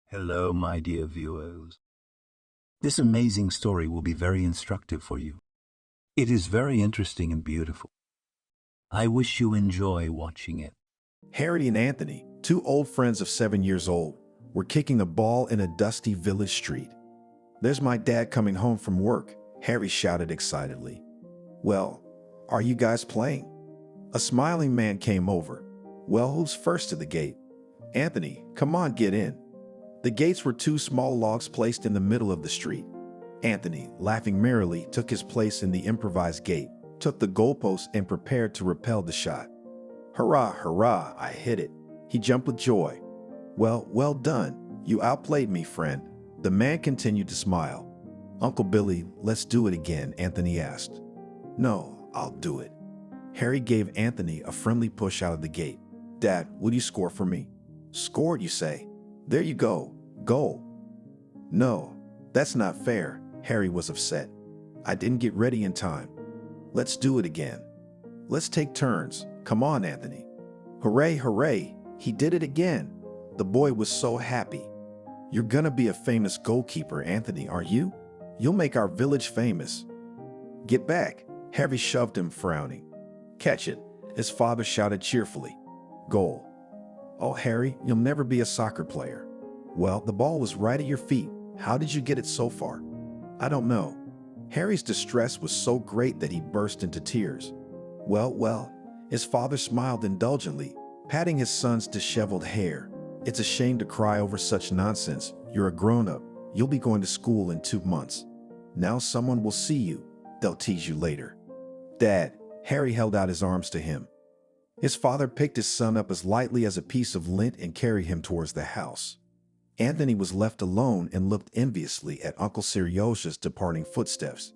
Hello, my dear viewers. This amazing story will be very instructive for you. It is very interesting and beautiful. I wish you enjoy watching it. Harry and Anthony, two old friends of 7 years old, were kicking a ball in a dusty village street. "There's my dad coming home from work," Harry shouted excitedly. "Well, are you guys playing?" A smiling man came over. "Well, who's first to the gate?" "Anthony, come on, get in." The gates were two small logs placed in the middle of the street. Anthony, laughing merrily, took his place in the improvised gate, took the goalpost and prepared to repel the shot. "Hurrah, hurrah, I hit it." He jumped with joy. Well done. You outplayed me, friend." The man continued to smile. "Uncle Billy, let's do it again," Anthony asked. "No, I'll do it." Harry gave Anthony a friendly push out of the gate. "Dad, will you score for me?" "Scored, you say? There you go. Goal." "No, that's not fair." Harry was upset. "I didn't get ready in time." "Let's do it again." "Let's take turns. Come on, Anthony." "Hooray, hooray. He did it again." The boy was so happy. "You're gonna be a famous goalkeeper, Anthony, aren't you? You'll make our village famous." "Get back." Harry shoved him, frowning. "Catch it," his father shouted cheerfully. "Goal." "Oh, Harry, you'll never be a soccer player." "Well, the ball was right at your feet. How did you get it so far?" "I don't know." Harry's distress was so great that he burst into tears. Well, his father smiled indulgently, patting his son's disheveled hair. "It's a shame to cry over such nonsense. You're a grown-up. You'll be going to school in 2 months. Now someone will see you. They'll tease you later." "Dad," Harry held out his arms to him. His father picked his son up as lightly as a piece of lint and carried him towards the house. Anthony was left alone and looked enviously at Uncle Seriosha's departing footsteps.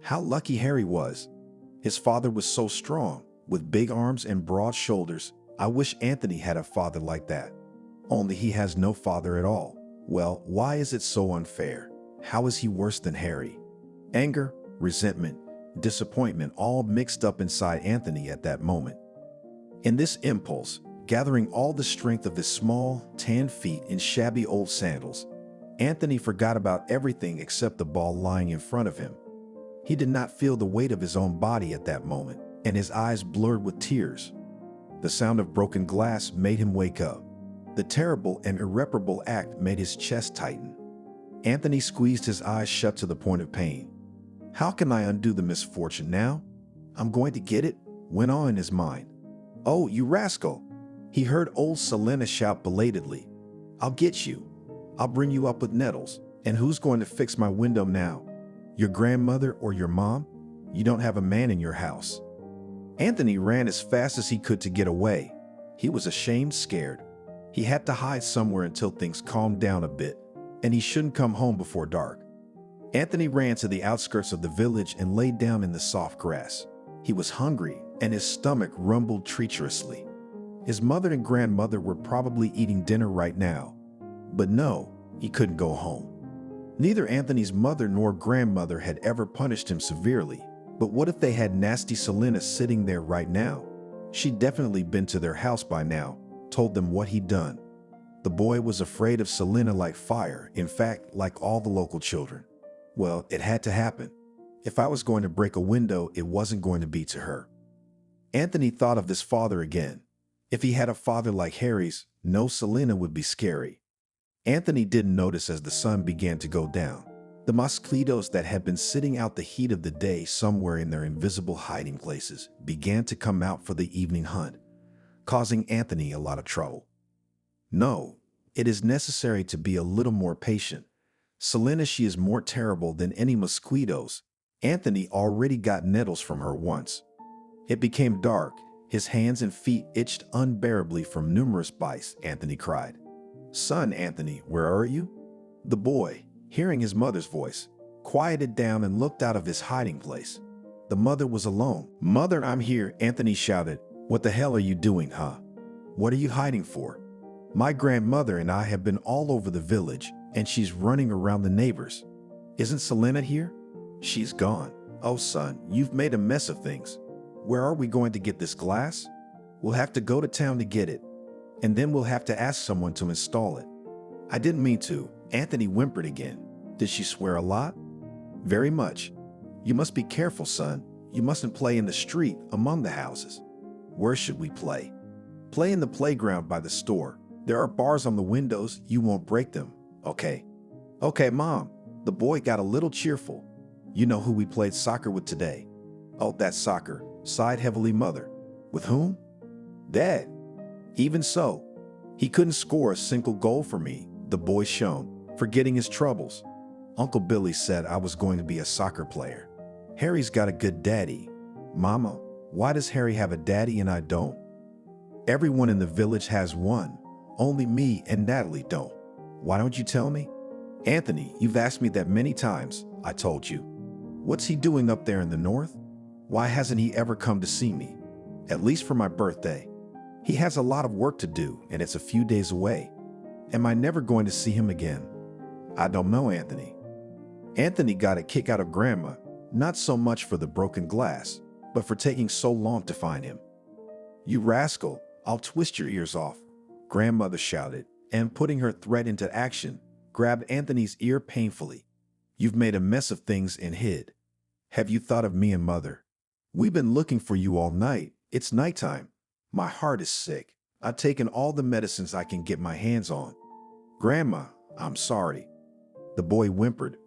How lucky Harry was. His father was so strong, with big arms and broad shoulders. I wish Anthony had a father like that. Only he has no father at all. Well, why is it so unfair? How is he worse than Harry? Anger, resentment, disappointment all mixed up inside Anthony at that moment. In this impulse, gathering all the strength of his small, tan feet in shabby old sandals, Anthony forgot about everything except the ball lying in front of him. He did not feel the weight of his own body at that moment, and his eyes blurred with tears. The sound of broken glass made him wake up. The terrible and irreparable act made his chest tighten. Anthony squeezed his eyes shut to the point of pain. "How can I undo the misfortune now? I'm going to get it," went on in his mind. "Oh, you rascal!" He heard old Selena shout belatedly. "I'll get you. I'll bring you up with nettles. And who's going to fix my window now? Your grandmother or your mom? You don't have a man in your house." Anthony ran as fast as he could to get away. He was ashamed, scared. He had to hide somewhere until things calmed down a bit, and he shouldn't come home before dark. Anthony ran to the outskirts of the village and lay down in the soft grass. He was hungry, and his stomach rumbled treacherously. His mother and grandmother were probably eating dinner right now. But no, he couldn't go home. Neither Anthony's mother nor grandmother had ever punished him severely. But what if they had nasty Selena sitting there right now? She'd definitely been to their house by now, told them what he'd done. The boy was afraid of Selena like fire, in fact, like all the local children. Well, it had to happen. If I was going to break a window, it wasn't going to be to her. Anthony thought of his father again. If he had a father like Harry's, no Selena would be scary. Anthony didn't notice as the sun began to go down. The mosquitoes that had been sitting out the heat of the day somewhere in their invisible hiding places began to come out for the evening hunt, causing Anthony a lot of trouble. No, it is necessary to be a little more patient. Selena, she is more terrible than any mosquitoes. Anthony already got nettles from her once. It became dark. His hands and feet itched unbearably from numerous bites. Anthony cried. "Son, Anthony, where are you?" The boy, hearing his mother's voice, quieted down and looked out of his hiding place. The mother was alone. "Mother, I'm here," Anthony shouted. "What the hell are you doing, huh? What are you hiding for?" "My grandmother and I have been all over the village, and she's running around the neighbors." "Isn't Selena here?" "She's gone." "Oh, son, you've made a mess of things. Where are we going to get this glass?" "We'll have to go to town to get it, and then we'll have to ask someone to install it." I didn't mean to. Anthony whimpered again. Did she swear a lot? Very much. You must be careful, son. You mustn't play in the street among the houses. Where should we play? Play in the playground by the store. There are bars on the windows. You won't break them. Okay. Okay, Mom. The boy got a little cheerful. You know who we played soccer with today? Oh, that's soccer, sighed heavily Mother. With whom? Dad. Even so, he couldn't score a single goal for me, the boy shone, forgetting his troubles. Uncle Billy said I was going to be a soccer player. Harry's got a good daddy. Mama, why does Harry have a daddy and I don't? Everyone in the village has one. Only me and Natalie don't. Why don't you tell me? Anthony, you've asked me that many times, I told you. What's he doing up there in the north? Why hasn't he ever come to see me? At least for my birthday. He has a lot of work to do, and it's a few days away. Am I never going to see him again? I don't know, Anthony. Anthony got a kick out of Grandma, not so much for the broken glass, but for taking so long to find him. You rascal, I'll twist your ears off, Grandmother shouted, and putting her threat into action, grabbed Anthony's ear painfully. You've made a mess of things and hid. Have you thought of me and Mother? We've been looking for you all night. It's nighttime. My heart is sick. I've taken all the medicines I can get my hands on. Grandma, I'm sorry. The boy whimpered.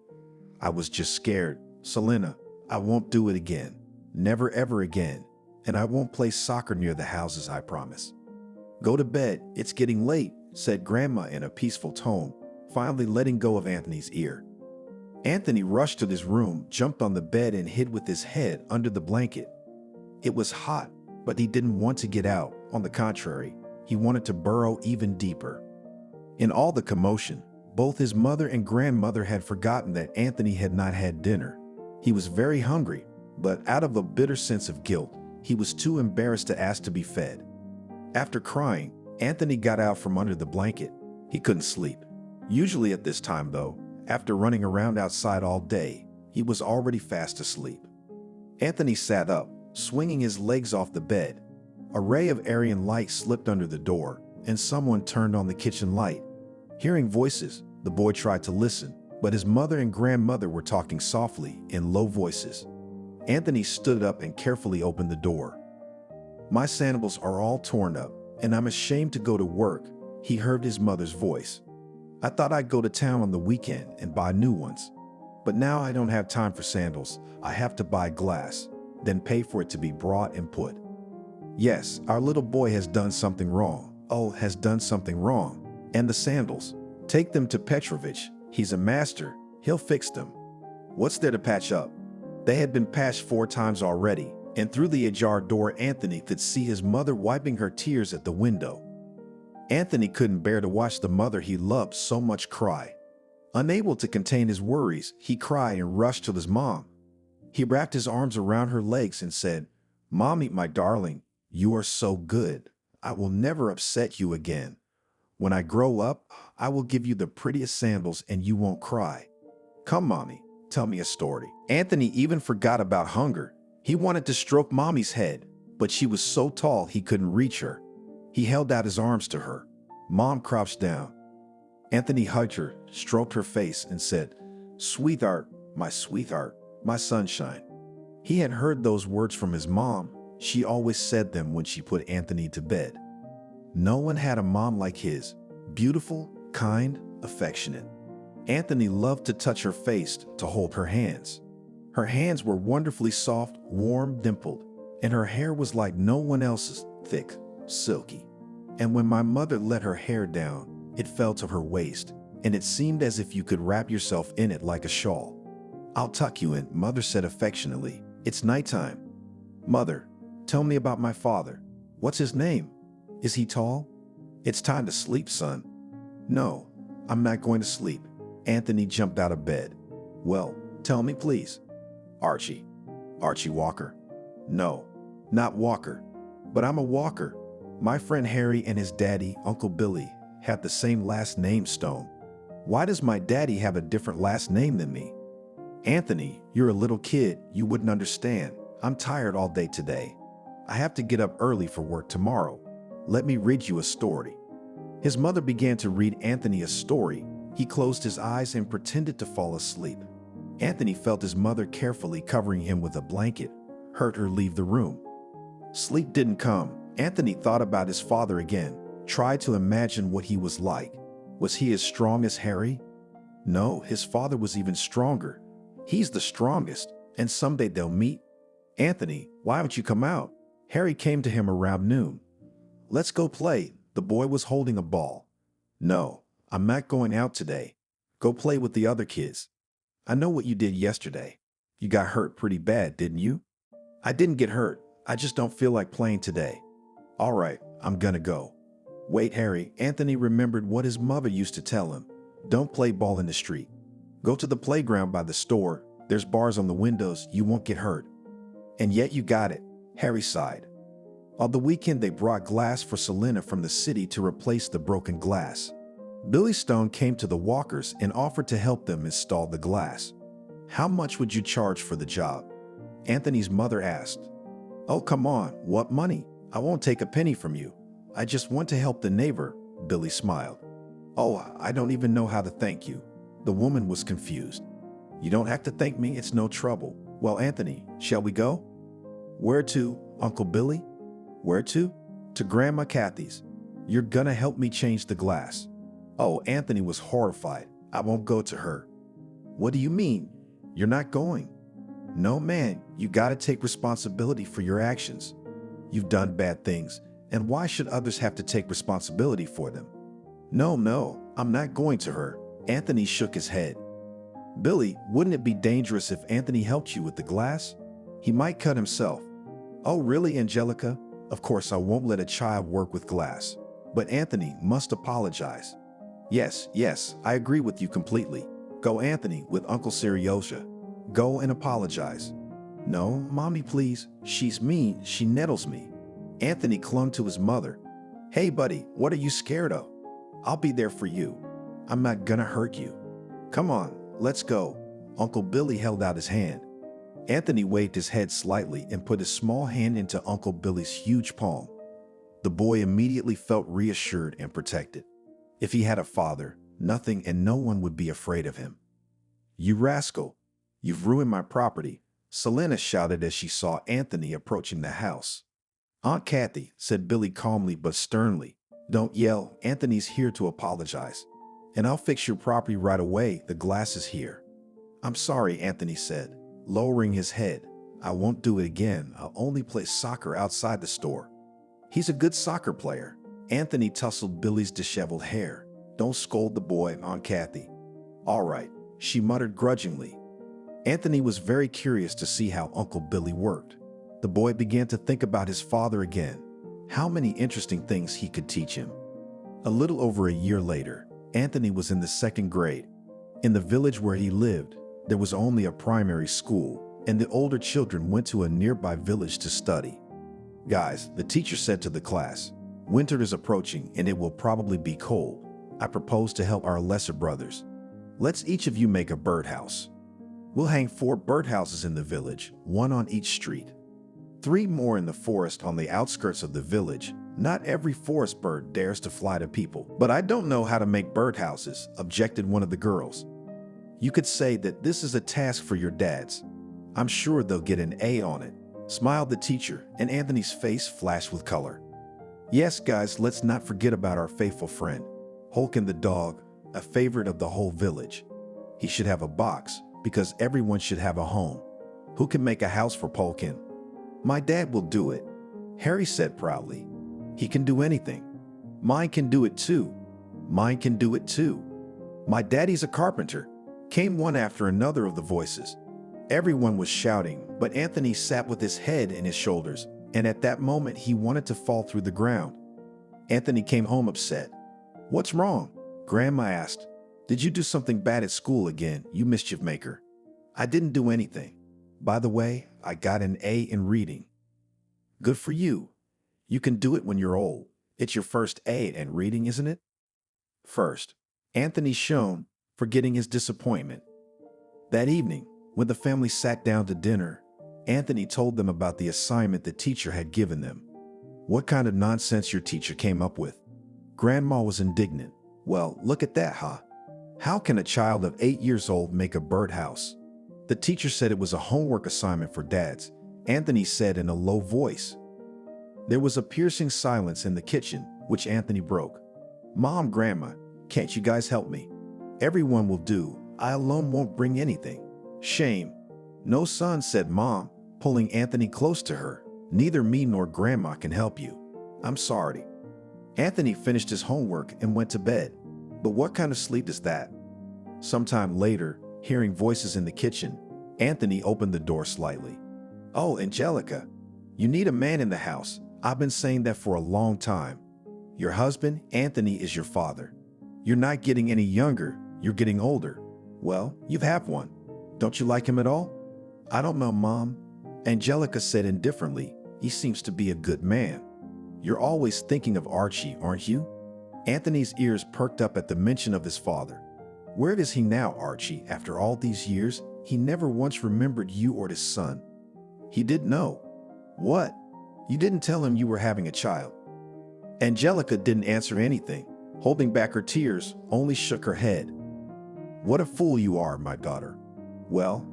I was just scared. Selena, I won't do it again. Never ever again. And I won't play soccer near the houses, I promise. Go to bed. It's getting late, said Grandma in a peaceful tone, finally letting go of Anthony's ear. Anthony rushed to his room, jumped on the bed, and hid with his head under the blanket. It was hot, but he didn't want to get out. On the contrary, he wanted to burrow even deeper. In all the commotion, both his mother and grandmother had forgotten that Anthony had not had dinner. He was very hungry, but out of a bitter sense of guilt, he was too embarrassed to ask to be fed. After crying, Anthony got out from under the blanket. He couldn't sleep. Usually at this time, though, after running around outside all day, he was already fast asleep. Anthony sat up, swinging his legs off the bed. A ray of Aryan light slipped under the door, and someone turned on the kitchen light. Hearing voices, the boy tried to listen, but his mother and grandmother were talking softly in low voices. Anthony stood up and carefully opened the door. My sandals are all torn up, and I'm ashamed to go to work, he heard his mother's voice. I thought I'd go to town on the weekend and buy new ones. But now I don't have time for sandals. I have to buy glass, then pay for it to be brought and put. Yes, our little boy has done something wrong. Oh, has done something wrong. And the sandals. Take them to Petrovich. He's a master. He'll fix them. What's there to patch up? They had been patched 4 times already, and through the ajar door Anthony could see his mother wiping her tears at the window. Anthony couldn't bear to watch the mother he loved so much cry. Unable to contain his worries, he cried and rushed to his mom. He wrapped his arms around her legs and said, "Mommy, my darling, you are so good. I will never upset you again. When I grow up, I will give you the prettiest sandals and you won't cry. Come, Mommy, tell me a story." Anthony even forgot about hunger. He wanted to stroke Mommy's head, but she was so tall he couldn't reach her. He held out his arms to her. Mom crouched down. Anthony hugged her, stroked her face, and said, sweetheart, my sunshine." He had heard those words from his mom. She always said them when she put Anthony to bed. No one had a mom like his, beautiful, kind, affectionate. Anthony loved to touch her face, to hold her hands. Her hands were wonderfully soft, warm, dimpled, and her hair was like no one else's, thick, silky. And when my mother let her hair down, it fell to her waist, and it seemed as if you could wrap yourself in it like a shawl. "I'll tuck you in," Mother said affectionately. "It's nighttime." "Mother, tell me about my father. What's his name? Is he tall?" "It's time to sleep, son." "No, I'm not going to sleep." Anthony jumped out of bed. "Well, tell me, please." "Archie. Archie Walker." "No, not Walker. But I'm a Walker. My friend Harry and his daddy, Uncle Billy, have the same last name, Stone. Why does my daddy have a different last name than me?" "Anthony, you're a little kid. You wouldn't understand. I'm tired all day today. I have to get up early for work tomorrow. Let me read you a story." His mother began to read Anthony a story. He closed his eyes and pretended to fall asleep. Anthony felt his mother carefully covering him with a blanket, heard her leave the room. Sleep didn't come. Anthony thought about his father again, tried to imagine what he was like. Was he as strong as Harry? No, his father was even stronger. He's the strongest, and someday they'll meet. Anthony, why don't you come out? Harry came to him around noon. Let's go play. The boy was holding a ball. No, I'm not going out today. Go play with the other kids. I know what you did yesterday. You got hurt pretty bad, didn't you? I didn't get hurt. I just don't feel like playing today. All right, I'm gonna go. Wait, Harry. Anthony remembered what his mother used to tell him. Don't play ball in the street. Go to the playground by the store. There's bars on the windows. You won't get hurt. And yet you got it. Harry sighed. On the weekend, they brought glass for Selena from the city to replace the broken glass. Billy Stone came to the Walkers and offered to help them install the glass. How much would you charge for the job? Anthony's mother asked. Oh, come on. What money? I won't take a penny from you. I just want to help the neighbor, Billy smiled. Oh, I don't even know how to thank you. The woman was confused. You don't have to thank me. It's no trouble. Well, Anthony, shall we go? Where to, Uncle Billy? Where to? To Grandma Kathy's. You're gonna help me change the glass. Oh, Anthony was horrified. I won't go to her. What do you mean? You're not going? No, man, you gotta take responsibility for your actions. You've done bad things, and why should others have to take responsibility for them? No, I'm not going to her. Anthony shook his head. Billy, wouldn't it be dangerous if Anthony helped you with the glass? He might cut himself. Oh, really, Angelica? Of course, I won't let a child work with glass. But Anthony must apologize. Yes, I agree with you completely. Go, Anthony, with Uncle Serioja. Go and apologize. No, Mommy, please. She's mean. She nettles me. Anthony clung to his mother. Hey, buddy, what are you scared of? I'll be there for you. I'm not gonna hurt you. Come on, let's go. Uncle Billy held out his hand. Anthony waved his head slightly and put his small hand into Uncle Billy's huge palm. The boy immediately felt reassured and protected. If he had a father, nothing and no one would be afraid of him. You rascal, you've ruined my property, Selena shouted as she saw Anthony approaching the house. Aunt Kathy, said Billy calmly but sternly, don't yell. Anthony's here to apologize. And I'll fix your property right away. The glass is here. I'm sorry, Anthony said, lowering his head. I won't do it again. I'll only play soccer outside the store. He's a good soccer player. Anthony tousled Billy's disheveled hair. Don't scold the boy, Aunt Kathy. All right, she muttered grudgingly. Anthony was very curious to see how Uncle Billy worked. The boy began to think about his father again. How many interesting things he could teach him. A little over a year later, Anthony was in the 2nd grade. In the village where he lived, there was only a primary school, and the older children went to a nearby village to study. Guys, the teacher said to the class, winter is approaching and it will probably be cold. I propose to help our lesser brothers. Let's each of you make a birdhouse. We'll hang 4 birdhouses in the village, 1 on each street. 3 more in the forest on the outskirts of the village. Not every forest bird dares to fly to people. But I don't know how to make birdhouses, objected one of the girls. You could say that this is a task for your dads. I'm sure they'll get an A on it, smiled the teacher, and Anthony's face flashed with color. Yes, guys, let's not forget about our faithful friend, Holkin the dog, a favorite of the whole village. He should have a box, because everyone should have a home. Who can make a house for Polkin? My dad will do it, Harry said proudly. He can do anything. Mine can do it too. Mine can do it too. My daddy's a carpenter, came one after another of the voices. Everyone was shouting, but Anthony sat with his head in his shoulders, and at that moment he wanted to fall through the ground. Anthony came home upset. What's wrong? Grandma asked. Did you do something bad at school again, you mischief maker? I didn't do anything. By the way, I got an A in reading. Good for you. You can do it when you're old. It's your first A in reading, isn't it? First, Anthony shone, forgetting his disappointment. That evening, when the family sat down to dinner, Anthony told them about the assignment the teacher had given them. What kind of nonsense your teacher came up with? Grandma was indignant. Well, look at that, huh? How can a child of 8 years old make a birdhouse? The teacher said it was a homework assignment for dads, Anthony said in a low voice. There was a piercing silence in the kitchen, which Anthony broke. Mom, Grandma, can't you guys help me? Everyone will do. I alone won't bring anything. Shame. No, son, said Mom, pulling Anthony close to her. Neither me nor Grandma can help you. I'm sorry. Anthony finished his homework and went to bed. But what kind of sleep is that? Sometime later, hearing voices in the kitchen, Anthony opened the door slightly. Oh, Angelica, you need a man in the house. I've been saying that for a long time. Your husband, Anthony, is your father. You're not getting any younger, you're getting older. Well, you have one. Don't you like him at all? I don't know, Mom. Angelica said indifferently. He seems to be a good man. You're always thinking of Archie, aren't you? Anthony's ears perked up at the mention of his father. Where is he now, Archie? After all these years, he never once remembered you or his son. He didn't know. What? You didn't tell him you were having a child. Angelica didn't answer anything, holding back her tears, only shook her head. What a fool you are, my daughter. Well,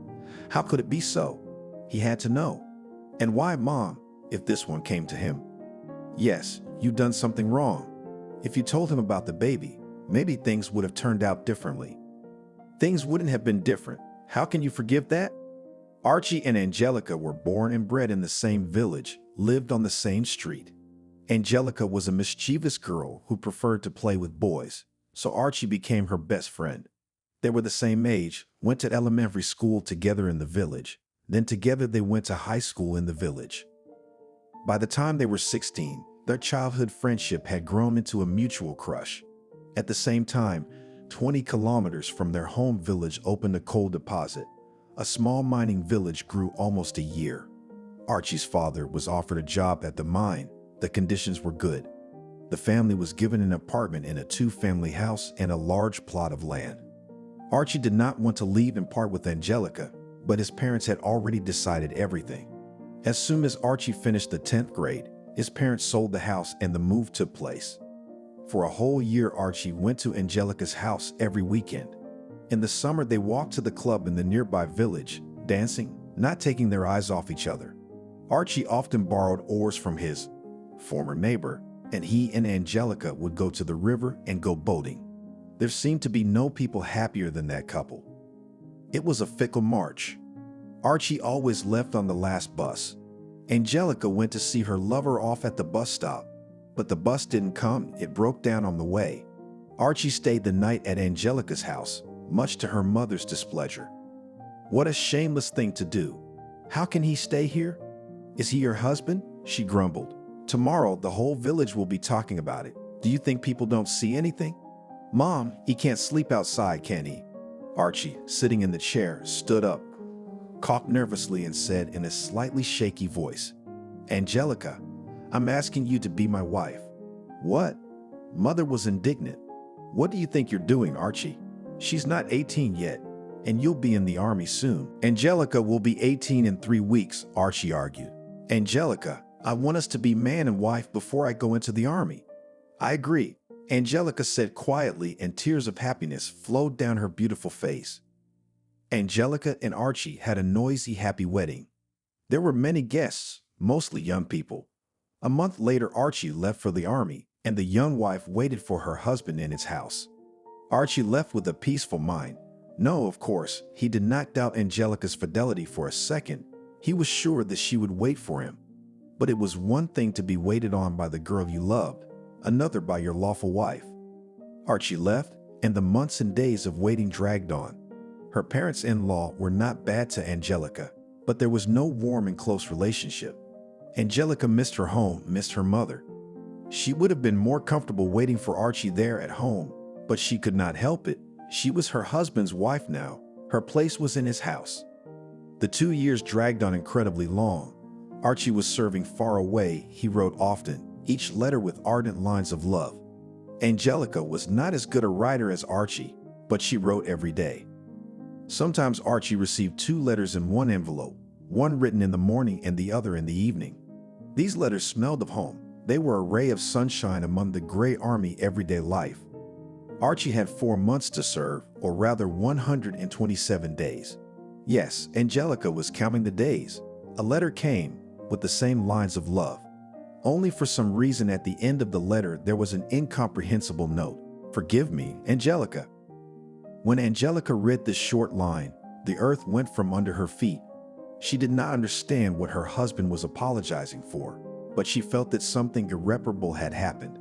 how could it be so? He had to know. And why, Mom, if this one came to him? Yes, you've done something wrong. If you told him about the baby, maybe things would have turned out differently. Things wouldn't have been different. How can you forgive that? Archie and Angelica were born and bred in the same village, lived on the same street. Angelica was a mischievous girl who preferred to play with boys, so Archie became her best friend. They were the same age, went to elementary school together in the village, then together they went to high school in the village. By the time they were 16, their childhood friendship had grown into a mutual crush. At the same time, 20 kilometers from their home village opened a coal deposit. A small mining village grew almost a year. Archie's father was offered a job at the mine. The conditions were good. The family was given an apartment in a 2-family house and a large plot of land. Archie did not want to leave and part with Angelica, but his parents had already decided everything. As soon as Archie finished the 10th grade, his parents sold the house and the move took place. For a whole year, Archie went to Angelica's house every weekend. In the summer, they walked to the club in the nearby village, dancing, not taking their eyes off each other. Archie often borrowed oars from his former neighbor, and he and Angelica would go to the river and go boating. There seemed to be no people happier than that couple. It was a fickle March. Archie always left on the last bus. Angelica went to see her lover off at the bus stop, but the bus didn't come, it broke down on the way. Archie stayed the night at Angelica's house, much to her mother's displeasure. What a shameless thing to do. How can he stay here? Is he your husband? She grumbled. Tomorrow, the whole village will be talking about it. Do you think people don't see anything? Mom, he can't sleep outside, can he? Archie, sitting in the chair, stood up, coughed nervously and said in a slightly shaky voice, Angelica, I'm asking you to be my wife. What? Mother was indignant. What do you think you're doing, Archie? She's not 18 yet, and you'll be in the army soon. Angelica will be 18 in 3 weeks, Archie argued. Angelica, I want us to be man and wife before I go into the army. I agree, Angelica said quietly, and tears of happiness flowed down her beautiful face. Angelica and Archie had a noisy, happy wedding. There were many guests, mostly young people. A month later, Archie left for the army, and the young wife waited for her husband in his house. Archie left with a peaceful mind. No, of course, he did not doubt Angelica's fidelity for a second. He was sure that she would wait for him. But it was one thing to be waited on by the girl you loved, another by your lawful wife. Archie left, and the months and days of waiting dragged on. Her parents-in-law were not bad to Angelica, but there was no warm and close relationship. Angelica missed her home, missed her mother. She would have been more comfortable waiting for Archie there at home, but she could not help it. She was her husband's wife now. Her place was in his house. The 2 years dragged on incredibly long. Archie was serving far away. He wrote often, each letter with ardent lines of love. Angelica was not as good a writer as Archie, but she wrote every day. Sometimes Archie received 2 letters in one envelope, one written in the morning and the other in the evening. These letters smelled of home, They were a ray of sunshine among the gray army everyday life. Archie had 4 months to serve, or rather 127 days. Yes, Angelica was counting the days. A letter came with the same lines of love. Only for some reason at the end of the letter there was an incomprehensible note. "Forgive me, Angelica." When Angelica read this short line, the earth went from under her feet. She did not understand what her husband was apologizing for, but she felt that something irreparable had happened.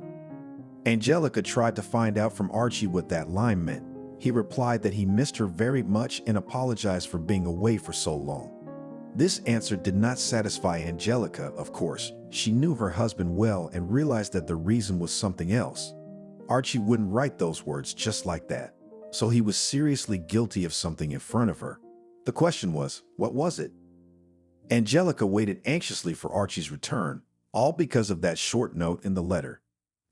Angelica tried to find out from Archie what that line meant. He replied that he missed her very much and apologized for being away for so long. This answer did not satisfy Angelica, of course. She knew her husband well and realized that the reason was something else. Archie wouldn't write those words just like that, so he was seriously guilty of something in front of her. The question was, what was it? Angelica waited anxiously for Archie's return, all because of that short note in the letter.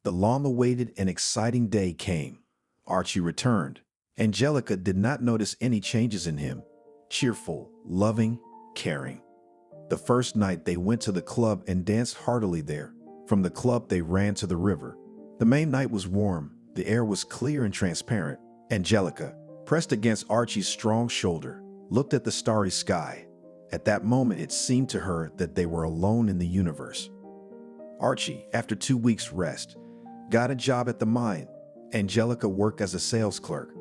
The long-awaited and exciting day came. Archie returned. Angelica did not notice any changes in him. Cheerful, loving, caring. The first night they went to the club and danced heartily there. From the club they ran to the river. The May night was warm. The air was clear and transparent. Angelica, pressed against Archie's strong shoulder, looked at the starry sky. At that moment it seemed to her that they were alone in the universe. Archie, after 2 weeks' rest, got a job at the mine. Angelica worked as a sales clerk.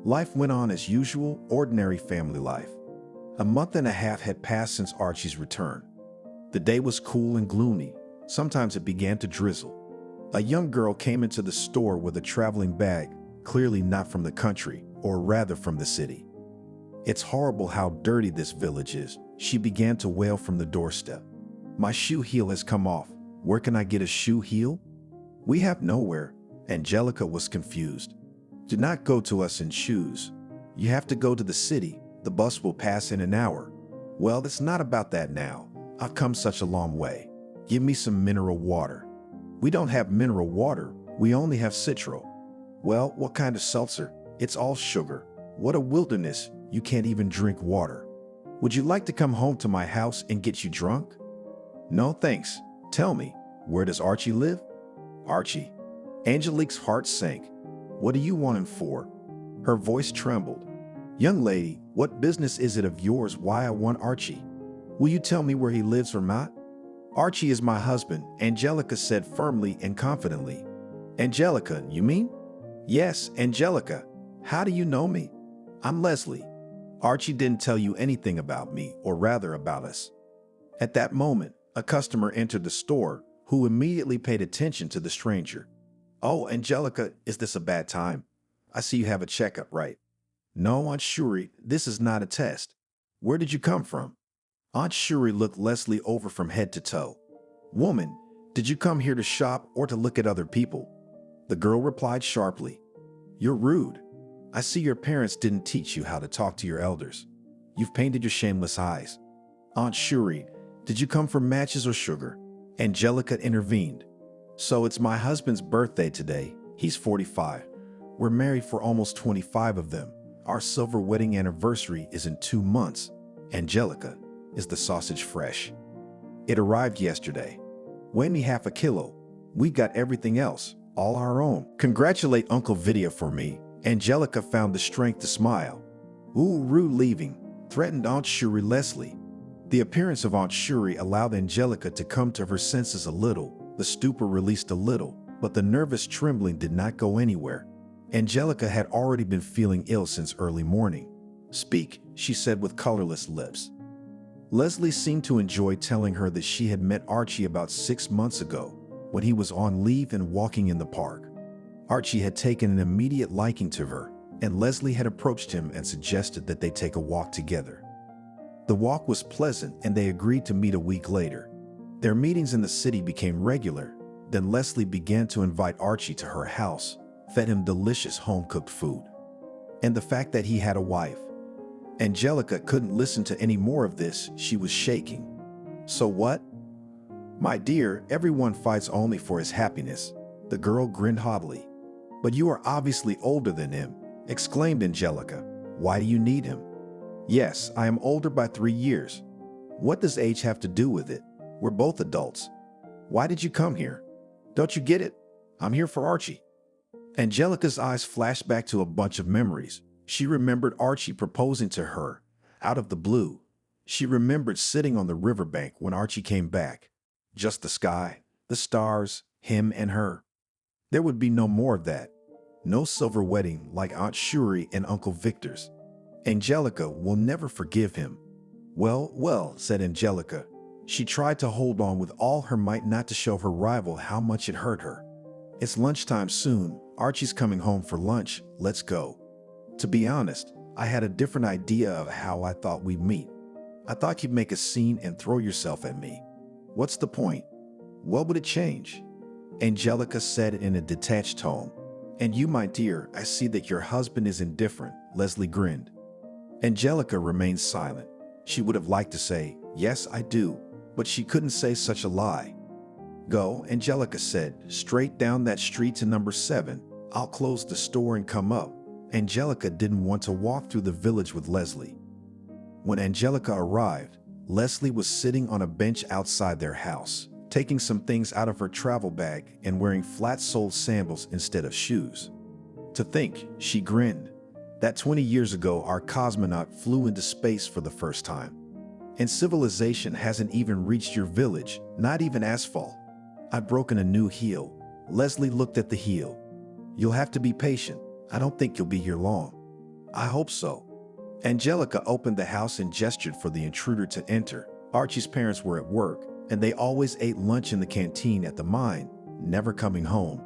Life went on as usual, ordinary family life. A month and a half had passed since Archie's return. The day was cool and gloomy. Sometimes it began to drizzle. A young girl came into the store with a traveling bag, clearly not from the country, or rather from the city. "It's horrible how dirty this village is," she began to wail from the doorstep. "My shoe heel has come off. Where can I get a shoe heel?" "We have nowhere." Angelica was confused. "Do not go to us in shoes. You have to go to the city. The bus will pass in an hour." "Well, it's not about that now. I've come such a long way. Give me some mineral water." "We don't have mineral water. We only have citro." "Well, what kind of seltzer? It's all sugar. What a wilderness. You can't even drink water. Would you like to come home to my house and get you drunk?" "No, thanks. Tell me, where does Archie live?" "Archie." Angelique's heart sank. "What do you want him for?" Her voice trembled. "Young lady, what business is it of yours why I want Archie? Will you tell me where he lives or not?" "Archie is my husband," Angelica said firmly and confidently. "Angelica, you mean?" "Yes, Angelica. How do you know me?" "I'm Leslie." "Archie didn't tell you anything about me, or rather about us." At that moment, a customer entered the store who immediately paid attention to the stranger. "Oh, Angelica, is this a bad time? I see you have a checkup, right?" "No, Aunt Shuri, this is not a test." "Where did you come from?" Aunt Shuri looked Leslie over from head to toe. "Woman, did you come here to shop or to look at other people?" The girl replied sharply. "You're rude. I see your parents didn't teach you how to talk to your elders. You've painted your shameless eyes." "Aunt Shuri, did you come for matches or sugar?" Angelica intervened. "So it's my husband's birthday today. He's 45. We're married for almost 25 of them. Our silver wedding anniversary is in 2 months. Angelica, is the sausage fresh?" "It arrived yesterday." "Weigh me half a kilo. We got everything else, all our own." "Congratulate Uncle Vidya for me." Angelica found the strength to smile. "Ooh, rude leaving," threatened Aunt Shuri Leslie. The appearance of Aunt Shuri allowed Angelica to come to her senses a little. The stupor released a little, but the nervous trembling did not go anywhere. Angelica had already been feeling ill since early morning. "Speak," she said with colorless lips. Leslie seemed to enjoy telling her that she had met Archie about 6 months ago, when he was on leave and walking in the park. Archie had taken an immediate liking to her, and Leslie had approached him and suggested that they take a walk together. The walk was pleasant, and they agreed to meet a week later. Their meetings in the city became regular. Then Leslie began to invite Archie to her house, fed him delicious home-cooked food. And the fact that he had a wife. Angelica couldn't listen to any more of this. She was shaking. "So what?" "My dear, everyone fights only for his happiness." The girl grinned haughtily. "But you are obviously older than him," exclaimed Angelica. "Why do you need him?" "Yes, I am older by 3 years. What does age have to do with it? We're both adults. Why did you come here?" Don't you get it? I'm here for Archie. Angelica's eyes flashed back to a bunch of memories. She remembered Archie proposing to her out of the blue. She remembered sitting on the riverbank when Archie came back. Just the sky, the stars, him and her. There would be no more of that. No silver wedding like Aunt Shuri and Uncle Victor's. Angelica will never forgive him. Well, said Angelica. She tried to hold on with all her might not to show her rival how much it hurt her. It's lunchtime soon. Archie's coming home for lunch. Let's go. To be honest, I had a different idea of how I thought we'd meet. I thought you'd make a scene and throw yourself at me. What's the point? What would it change? Angelica said in a detached tone. And you, my dear, I see that your husband is indifferent. Leslie grinned. Angelica remained silent. She would have liked to say, yes, I do, but she couldn't say such a lie. Go, Angelica said, straight down that street to number 7. I'll close the store and come up. Angelica didn't want to walk through the village with Leslie. When Angelica arrived, Leslie was sitting on a bench outside their house, taking some things out of her travel bag and wearing flat-soled sandals instead of shoes. To think, she grinned, that 20 years ago our cosmonaut flew into space for the first time. And civilization hasn't even reached your village, not even asphalt. I've broken a new heel. Leslie looked at the heel. You'll have to be patient. I don't think you'll be here long. I hope so. Angelica opened the house and gestured for the intruder to enter. Archie's parents were at work, and they always ate lunch in the canteen at the mine, never coming home.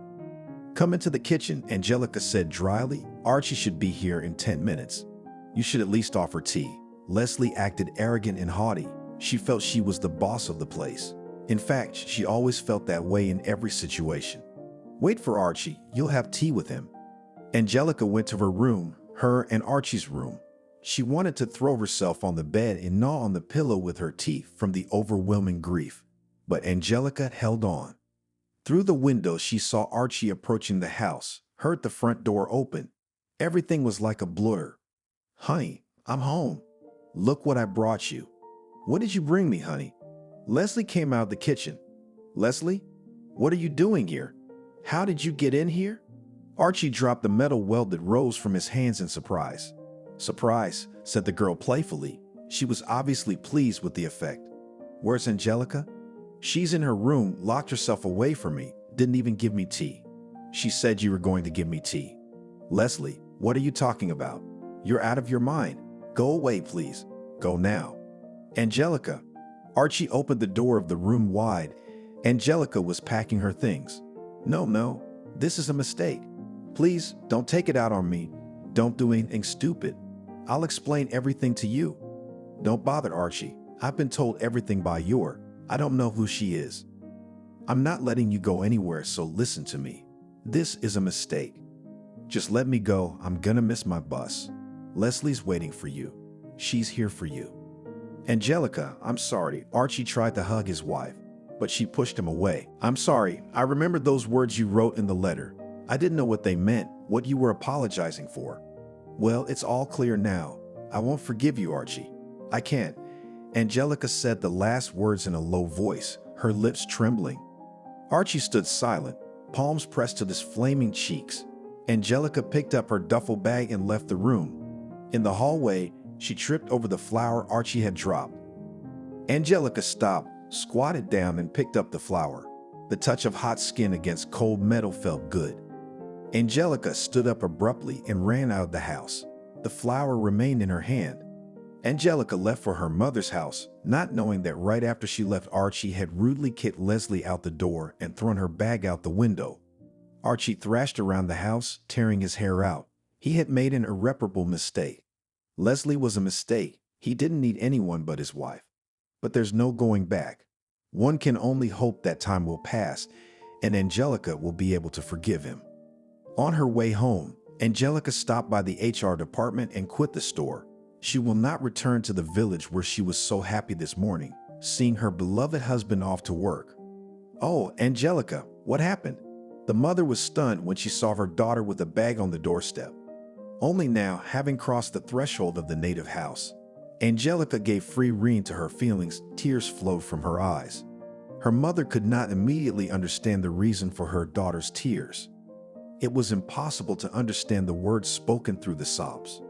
Come into the kitchen, Angelica said dryly. Archie should be here in 10 minutes. You should at least offer tea. Leslie acted arrogant and haughty. She felt she was the boss of the place. In fact, she always felt that way in every situation. Wait for Archie. You'll have tea with him. Angelica went to her room, her and Archie's room. She wanted to throw herself on the bed and gnaw on the pillow with her teeth from the overwhelming grief. But Angelica held on. Through the window, she saw Archie approaching the house, heard the front door open. Everything was like a blur. Honey, I'm home. Look what I brought you. What did you bring me, honey? Leslie came out of the kitchen. Leslie, what are you doing here? How did you get in here? Archie dropped the metal welded rose from his hands in surprise. Surprise, said the girl playfully. She was obviously pleased with the effect. Where's Angelica? She's in her room, locked herself away from me, didn't even give me tea. She said you were going to give me tea. Leslie, what are you talking about? You're out of your mind. Go away, please. Go now. Angelica. Archie opened the door of the room wide. Angelica was packing her things. No, this is a mistake. Please, don't take it out on me. Don't do anything stupid. I'll explain everything to you. Don't bother, Archie. I've been told everything by your. I don't know who she is. I'm not letting you go anywhere, so listen to me. This is a mistake. Just let me go. I'm gonna miss my bus. Leslie's waiting for you. She's here for you. Angelica, I'm sorry. Archie tried to hug his wife, but she pushed him away. I'm sorry. I remember those words you wrote in the letter. I didn't know what they meant, what you were apologizing for. Well, it's all clear now. I won't forgive you, Archie. I can't. Angelica said the last words in a low voice, her lips trembling. Archie stood silent, palms pressed to his flaming cheeks. Angelica picked up her duffel bag and left the room. In the hallway, she tripped over the flower Archie had dropped. Angelica stopped, squatted down, and picked up the flower. The touch of hot skin against cold metal felt good. Angelica stood up abruptly and ran out of the house. The flower remained in her hand. Angelica left for her mother's house, not knowing that right after she left, Archie had rudely kicked Leslie out the door and thrown her bag out the window. Archie thrashed around the house, tearing his hair out. He had made an irreparable mistake. Leslie was a mistake. He didn't need anyone but his wife. But there's no going back. One can only hope that time will pass, and Angelica will be able to forgive him. On her way home, Angelica stopped by the HR department and quit the store. She will not return to the village where she was so happy this morning, seeing her beloved husband off to work. Oh, Angelica, what happened? The mother was stunned when she saw her daughter with a bag on the doorstep. Only now, having crossed the threshold of the native house, Angelica gave free rein to her feelings. Tears flowed from her eyes. Her mother could not immediately understand the reason for her daughter's tears. It was impossible to understand the words spoken through the sobs.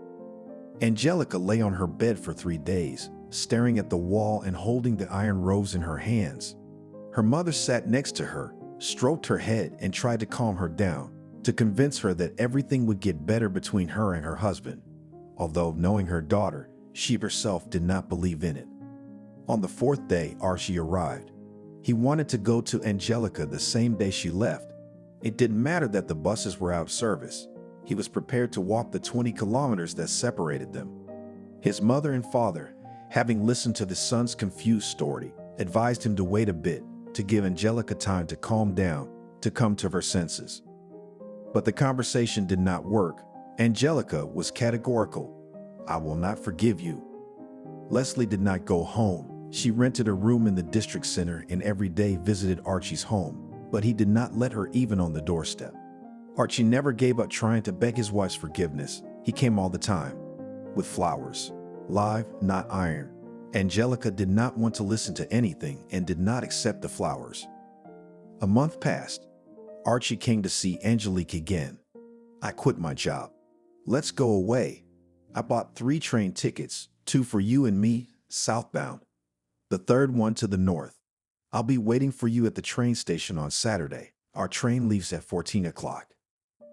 Angelica lay on her bed for 3 days, staring at the wall and holding the iron rose in her hands. Her mother sat next to her, stroked her head, and tried to calm her down, to convince her that everything would get better between her and her husband, although knowing her daughter, she herself did not believe in it. On the 4th day, Archie arrived. He wanted to go to Angelica the same day she left. It didn't matter that the buses were out of service. He was prepared to walk the 20 kilometers that separated them. His mother and father, having listened to the son's confused story, advised him to wait a bit, to give Angelica time to calm down, to come to her senses. But the conversation did not work. Angelica was categorical. "I will not forgive you." Leslie did not go home. She rented a room in the district center and every day visited Archie's home, but he did not let her even on the doorstep. Archie never gave up trying to beg his wife's forgiveness. He came all the time, with flowers, live, not iron. Angelica did not want to listen to anything and did not accept the flowers. A month passed. Archie came to see Angelica again. "I quit my job. Let's go away. I bought 3 train tickets, 2 for you and me, southbound. The 3rd one to the north. I'll be waiting for you at the train station on Saturday. Our train leaves at 14 o'clock.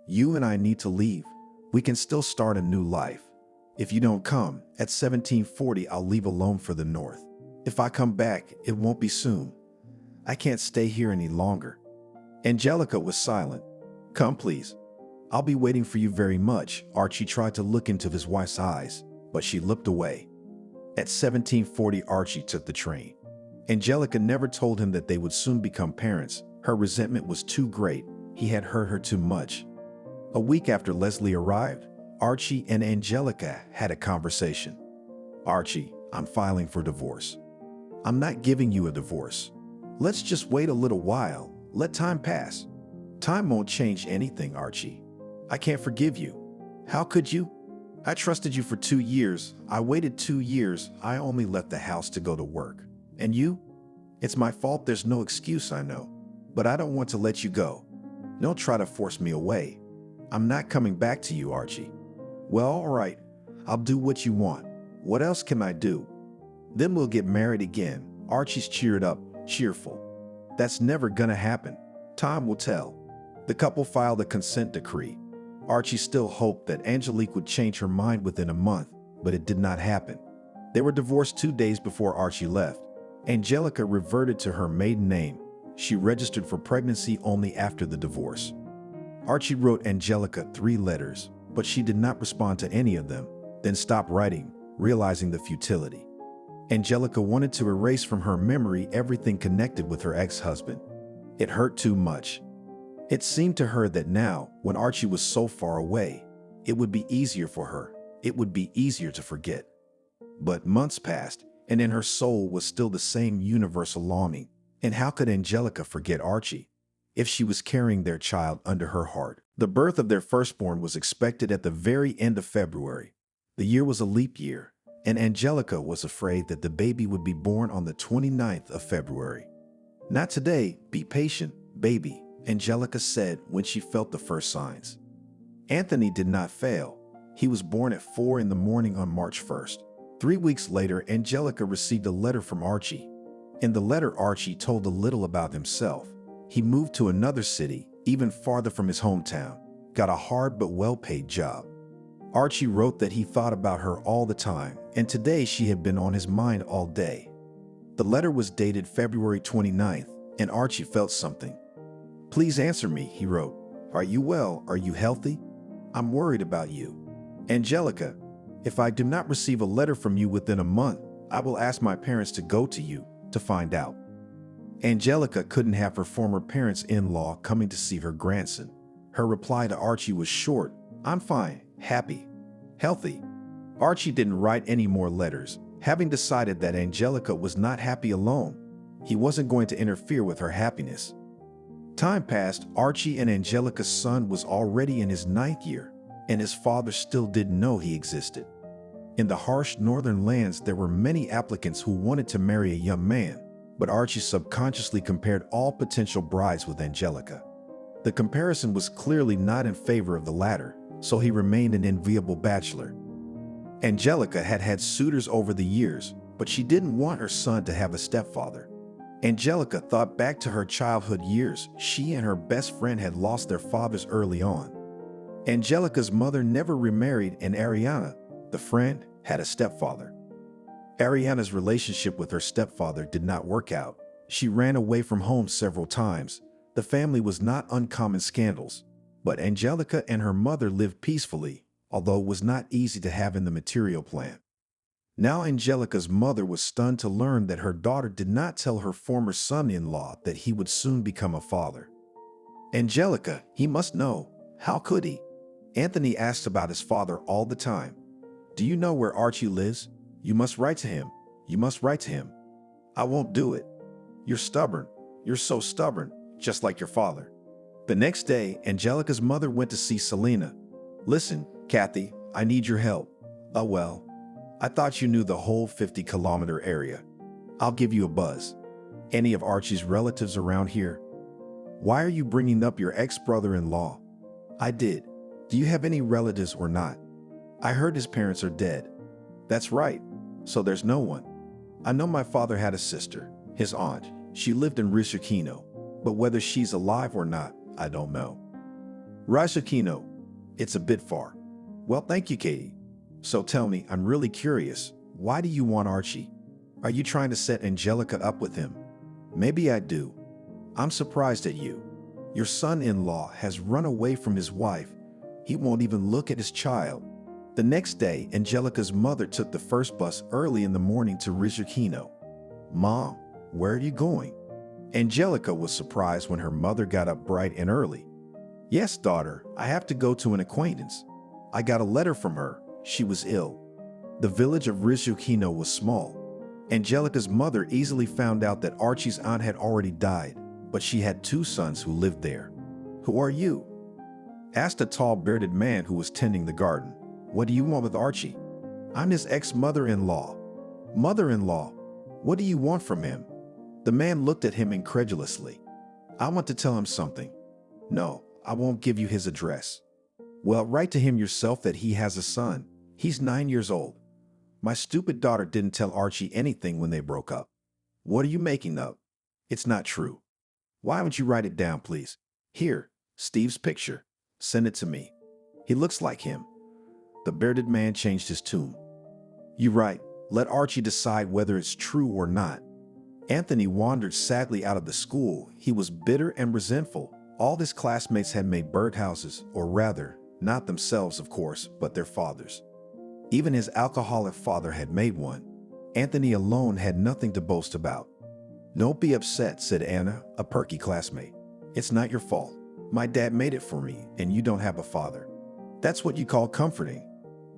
You and I need to leave. We can still start a new life. If you don't come, at 17:40 I'll leave alone for the north. If I come back, it won't be soon. I can't stay here any longer." Angelica was silent. "Come, please. I'll be waiting for you very much." Archie tried to look into his wife's eyes, but she looked away. At 17:40, Archie took the train. Angelica never told him that they would soon become parents. Her resentment was too great. He had hurt her too much. A week after Leslie arrived, Archie and Angelica had a conversation. "Archie, I'm filing for divorce." "I'm not giving you a divorce. Let's just wait a little while. Let time pass." "Time won't change anything, Archie. I can't forgive you." "How could you? I trusted you for 2 years. I waited 2 years. I only left the house to go to work. And you? It's my fault. There's no excuse, I know. But I don't want to let you go. Don't try to force me away. I'm not coming back to you, Archie." "Well, all right. I'll do what you want. What else can I do? Then we'll get married again." Archie's cheered up, cheerful. "That's never gonna happen. Time will tell." The couple filed a consent decree. Archie still hoped that Angelique would change her mind within a month, but it did not happen. They were divorced 2 days before Archie left. Angelica reverted to her maiden name. She registered for pregnancy only after the divorce. Archie wrote Angelica 3 letters, but she did not respond to any of them, then stopped writing, realizing the futility. Angelica wanted to erase from her memory everything connected with her ex-husband. It hurt too much. It seemed to her that now, when Archie was so far away, it would be easier for her. It would be easier to forget. But months passed, and in her soul was still the same universal longing. And how could Angelica forget Archie if she was carrying their child under her heart? The birth of their firstborn was expected at the very end of February. The year was a leap year, and Angelica was afraid that the baby would be born on the 29th of February. "Not today. Be patient, baby," Angelica said when she felt the first signs. Anthony did not fail. He was born at 4 in the morning on March 1st. 3 weeks later, Angelica received a letter from Archie. In the letter, Archie told a little about himself. He moved to another city, even farther from his hometown, got a hard but well-paid job. Archie wrote that he thought about her all the time, and today she had been on his mind all day. The letter was dated February 29th, and Archie felt something. "Please answer me," he wrote. "Are you well? Are you healthy? I'm worried about you. Angelica, if I do not receive a letter from you within a month, I will ask my parents to go to you to find out." Angelica couldn't have her former parents-in-law coming to see her grandson. Her reply to Archie was short. "I'm fine, happy, healthy." Archie didn't write any more letters, having decided that Angelica was not happy alone. He wasn't going to interfere with her happiness. Time passed. Archie and Angelica's son was already in his 9th year, and his father still didn't know he existed. In the harsh northern lands, there were many applicants who wanted to marry a young man, But Archie subconsciously compared all potential brides with Angelica. The comparison was clearly not in favor of the latter, so he remained an enviable bachelor. Angelica had had suitors over the years, but she didn't want her son to have a stepfather. Angelica thought back to her childhood years. She and her best friend had lost their fathers early on. Angelica's mother never remarried, and Ariana, the friend, had a stepfather. Ariana's relationship with her stepfather did not work out. She ran away from home several times. The family was not uncommon scandals, but Angelica and her mother lived peacefully, although it was not easy to have in the material plan. Now Angelica's mother was stunned to learn that her daughter did not tell her former son-in-law that he would soon become a father. Angelica, he must know. How could he? Anthony asked about his father all the time. Do you know where Archie lives? You must write to him. You must write to him. I won't do it. You're stubborn. You're so stubborn, just like your father. The next day, Angelica's mother went to see Selena. Listen, Kathy, I need your help. Oh well, I thought you knew the whole 50-kilometer area. I'll give you a buzz. Any of Archie's relatives around here? Why are you bringing up your ex-brother-in-law? I did. Do you have any relatives or not? I heard his parents are dead. That's right. So there's no one. I know my father had a sister, his aunt. She lived in Risukino, but whether she's alive or not, I don't know. Risukino, it's a bit far. Well, thank you, Katie. So tell me, I'm really curious. Why do you want Archie? Are you trying to set Angelica up with him? Maybe I do. I'm surprised at you. Your son-in-law has run away from his wife. He won't even look at his child. The next day, Angelica's mother took the first bus early in the morning to Risukino. Mom, where are you going? Angelica was surprised when her mother got up bright and early. Yes, daughter, I have to go to an acquaintance. I got a letter from her. She was ill. The village of Risukino was small. Angelica's mother easily found out that Archie's aunt had already died, but she had two sons who lived there. Who are you? Asked a tall bearded man who was tending the garden. What do you want with Archie? I'm his ex-mother-in-law. Mother-in-law? What do you want from him? The man looked at him incredulously. I want to tell him something. No, I won't give you his address. Well, write to him yourself that he has a son. He's 9 years old. My stupid daughter didn't tell Archie anything when they broke up. What are you making up? It's not true. Why don't you write it down, please? Here, Steve's picture. Send it to me. He looks like him. The bearded man changed his tune. You write, let Archie decide whether it's true or not. Anthony wandered sadly out of the school. He was bitter and resentful. All his classmates had made birdhouses, or rather, not themselves, of course, but their fathers. Even his alcoholic father had made one. Anthony alone had nothing to boast about. Don't be upset, said Anna, a perky classmate. It's not your fault. My dad made it for me, and you don't have a father. That's what you call comforting.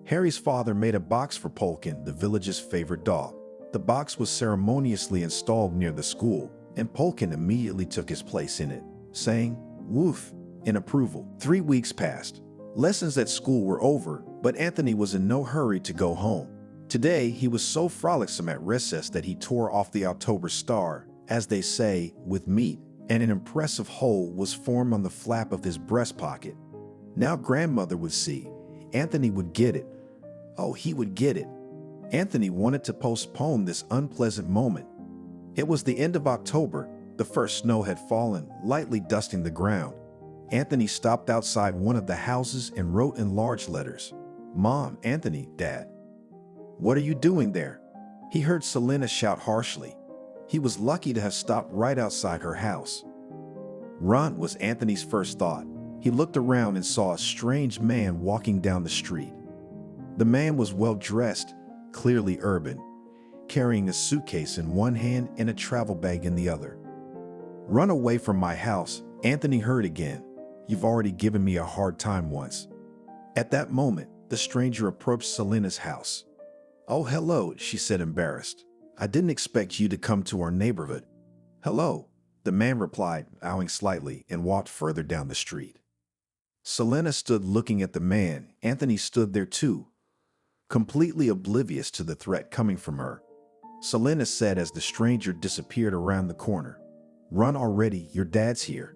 Harry's father made a box for Polkin, the village's favorite dog. The box was ceremoniously installed near the school, and Polkin immediately took his place in it, saying, woof, in approval. 3 weeks passed. Lessons at school were over, but Anthony was in no hurry to go home. Today, he was so frolicsome at recess that he tore off the October star, as they say, with meat, and an impressive hole was formed on the flap of his breast pocket. Now grandmother would see. Anthony would get it. Oh, he would get it. Anthony wanted to postpone this unpleasant moment. It was the end of October. The first snow had fallen, lightly dusting the ground. Anthony stopped outside one of the houses and wrote in large letters, Mom, Anthony, Dad. What are you doing there? He heard Selena shout harshly. He was lucky to have stopped right outside her house. Run was Anthony's first thought. He looked around and saw a strange man walking down the street. The man was well dressed, clearly urban, carrying a suitcase in one hand and a travel bag in the other. Run away from my house, Anthony heard again. You've already given me a hard time once. At that moment, the stranger approached Selena's house. Oh, hello, she said, embarrassed. I didn't expect you to come to our neighborhood. Hello, the man replied, bowing slightly, and walked further down the street. Selena stood looking at the man. Anthony stood there too, completely oblivious to the threat coming from her. Selena said as the stranger disappeared around the corner. "Run already, your dad's here."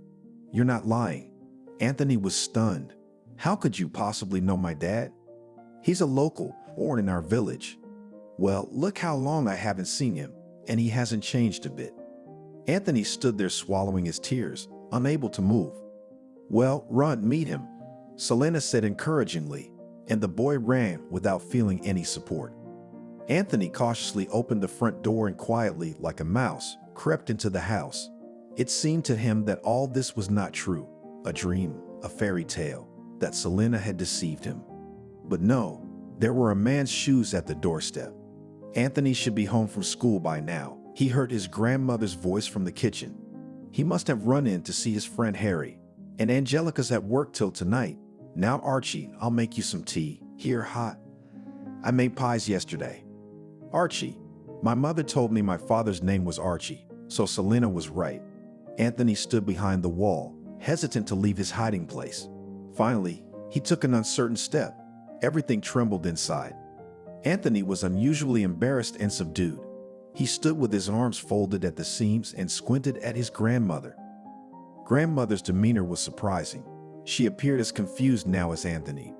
"You're not lying." Anthony was stunned. "How could you possibly know my dad?" "He's a local, born in our village." "Well, look how long I haven't seen him, and he hasn't changed a bit." Anthony stood there swallowing his tears, unable to move. "Well, run, meet him," Selena said encouragingly, and the boy ran without feeling any support. Anthony cautiously opened the front door and quietly, like a mouse, crept into the house. It seemed to him that all this was not true, a dream, a fairy tale, that Selena had deceived him. But no, there were a man's shoes at the doorstep. Anthony should be home from school by now. He heard his grandmother's voice from the kitchen. He must have run in to see his friend Harry. "And Angelica's at work till tonight. Now, Archie, I'll make you some tea. Here, hot. I made pies yesterday." Archie. My mother told me my father's name was Archie, so Selena was right. Anthony stood behind the wall, hesitant to leave his hiding place. Finally, he took an uncertain step. Everything trembled inside. Anthony was unusually embarrassed and subdued. He stood with his arms folded at the seams and squinted at his grandmother. Grandmother's demeanor was surprising. She appeared as confused now as Anthony.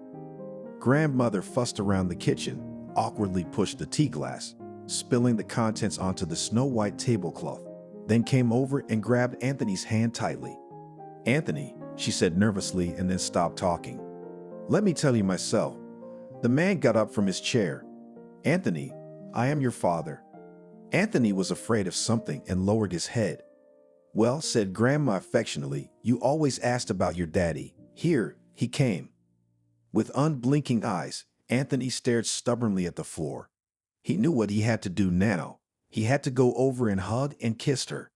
Grandmother fussed around the kitchen, awkwardly pushed the tea glass, spilling the contents onto the snow-white tablecloth, then came over and grabbed Anthony's hand tightly. "Anthony," she said nervously and then stopped talking. "Let me tell you myself." The man got up from his chair. "Anthony, I am your father." Anthony was afraid of something and lowered his head. "Well," said Grandma affectionately, "you always asked about your daddy. Here, he came." With unblinking eyes, Anthony stared stubbornly at the floor. He knew what he had to do now. He had to go over and hug and kiss her.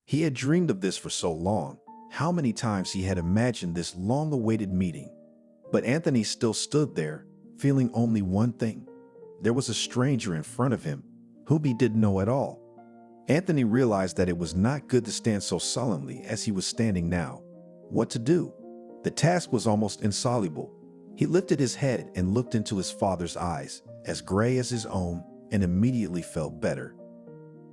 He had dreamed of this for so long. How many times he had imagined this long-awaited meeting. But Anthony still stood there, feeling only one thing. There was a stranger in front of him, whom he didn't know at all. Anthony realized that it was not good to stand so sullenly as he was standing now. What to do? The task was almost insoluble. He lifted his head and looked into his father's eyes, as gray as his own, and immediately felt better.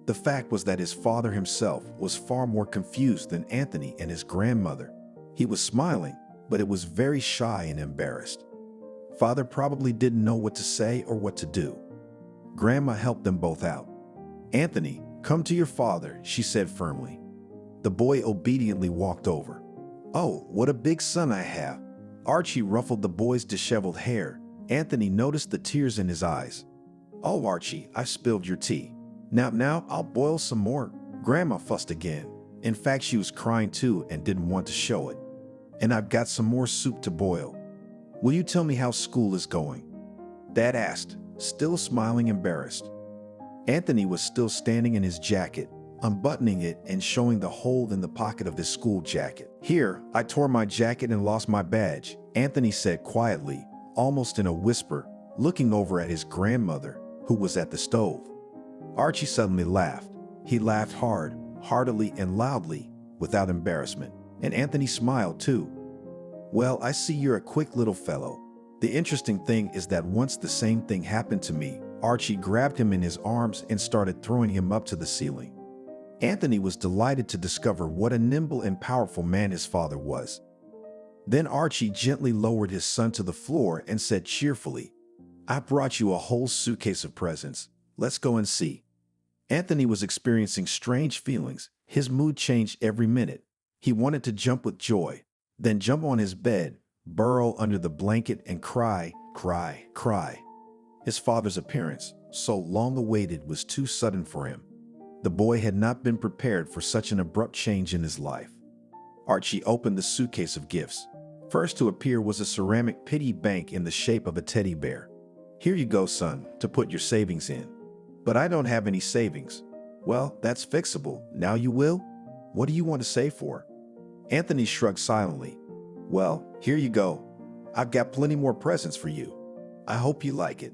The fact was that his father himself was far more confused than Anthony and his grandmother. He was smiling, but it was very shy and embarrassed. Father probably didn't know what to say or what to do. Grandma helped them both out. "Anthony, come to your father," she said firmly. The boy obediently walked over. "Oh, what a big son I have." Archie ruffled the boy's disheveled hair. Anthony noticed the tears in his eyes. "Oh, Archie, I spilled your tea. Now, I'll boil some more." Grandma fussed again. In fact, she was crying too and didn't want to show it. "And I've got some more soup to boil. Will you tell me how school is going?" Dad asked, still smiling embarrassed. Anthony was still standing in his jacket, unbuttoning it and showing the hole in the pocket of his school jacket. "Here, I tore my jacket and lost my badge," Anthony said quietly, almost in a whisper, looking over at his grandmother, who was at the stove. Archie suddenly laughed. He laughed hard, heartily and loudly, without embarrassment, and Anthony smiled too. "Well, I see you're a quick little fellow. The interesting thing is that once the same thing happened to me." Archie grabbed him in his arms and started throwing him up to the ceiling. Anthony was delighted to discover what a nimble and powerful man his father was. Then Archie gently lowered his son to the floor and said cheerfully, "I brought you a whole suitcase of presents. Let's go and see." Anthony was experiencing strange feelings. His mood changed every minute. He wanted to jump with joy, then jump on his bed, burrow under the blanket and cry, cry, cry. His father's appearance, so long awaited, was too sudden for him. The boy had not been prepared for such an abrupt change in his life. Archie opened the suitcase of gifts. First to appear was a ceramic piggy bank in the shape of a teddy bear. "Here you go, son, to put your savings in." "But I don't have any savings." "Well, that's fixable. Now you will? What do you want to save for?" Anthony shrugged silently. "Well, here you go. I've got plenty more presents for you. I hope you like it."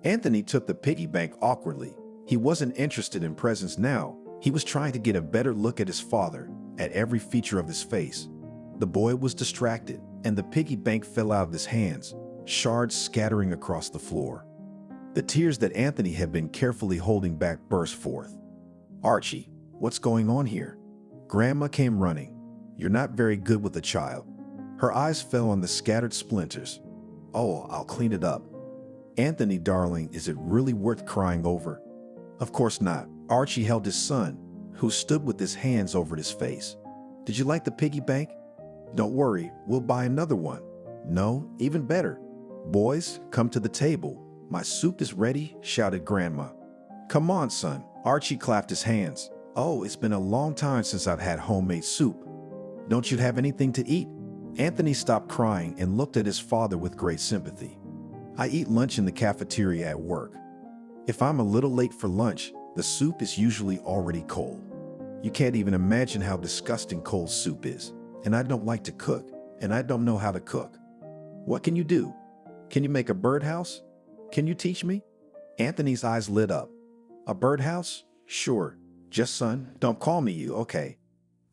Anthony took the piggy bank awkwardly. He wasn't interested in presents now. He was trying to get a better look at his father, at every feature of his face. The boy was distracted, and the piggy bank fell out of his hands, shards scattering across the floor. The tears that Anthony had been carefully holding back burst forth. Archie, what's going on here? Grandma came running. You're not very good with a child. Her eyes fell on the scattered splinters. Oh, I'll clean it up. Anthony, darling, is it really worth crying over? Of course not. Archie held his son, who stood with his hands over his face. Did you like the piggy bank? Don't worry, we'll buy another one. No, even better. Boys, come to the table. My soup is ready, shouted Grandma. Come on, son. Archie clapped his hands. Oh, it's been a long time since I've had homemade soup. Don't you have anything to eat? Anthony stopped crying and looked at his father with great sympathy. I eat lunch in the cafeteria at work. If I'm a little late for lunch, the soup is usually already cold. You can't even imagine how disgusting cold soup is. And I don't like to cook, and I don't know how to cook. What can you do? Can you make a birdhouse? Can you teach me? Anthony's eyes lit up. A birdhouse? Sure. Just son, don't call me you, okay.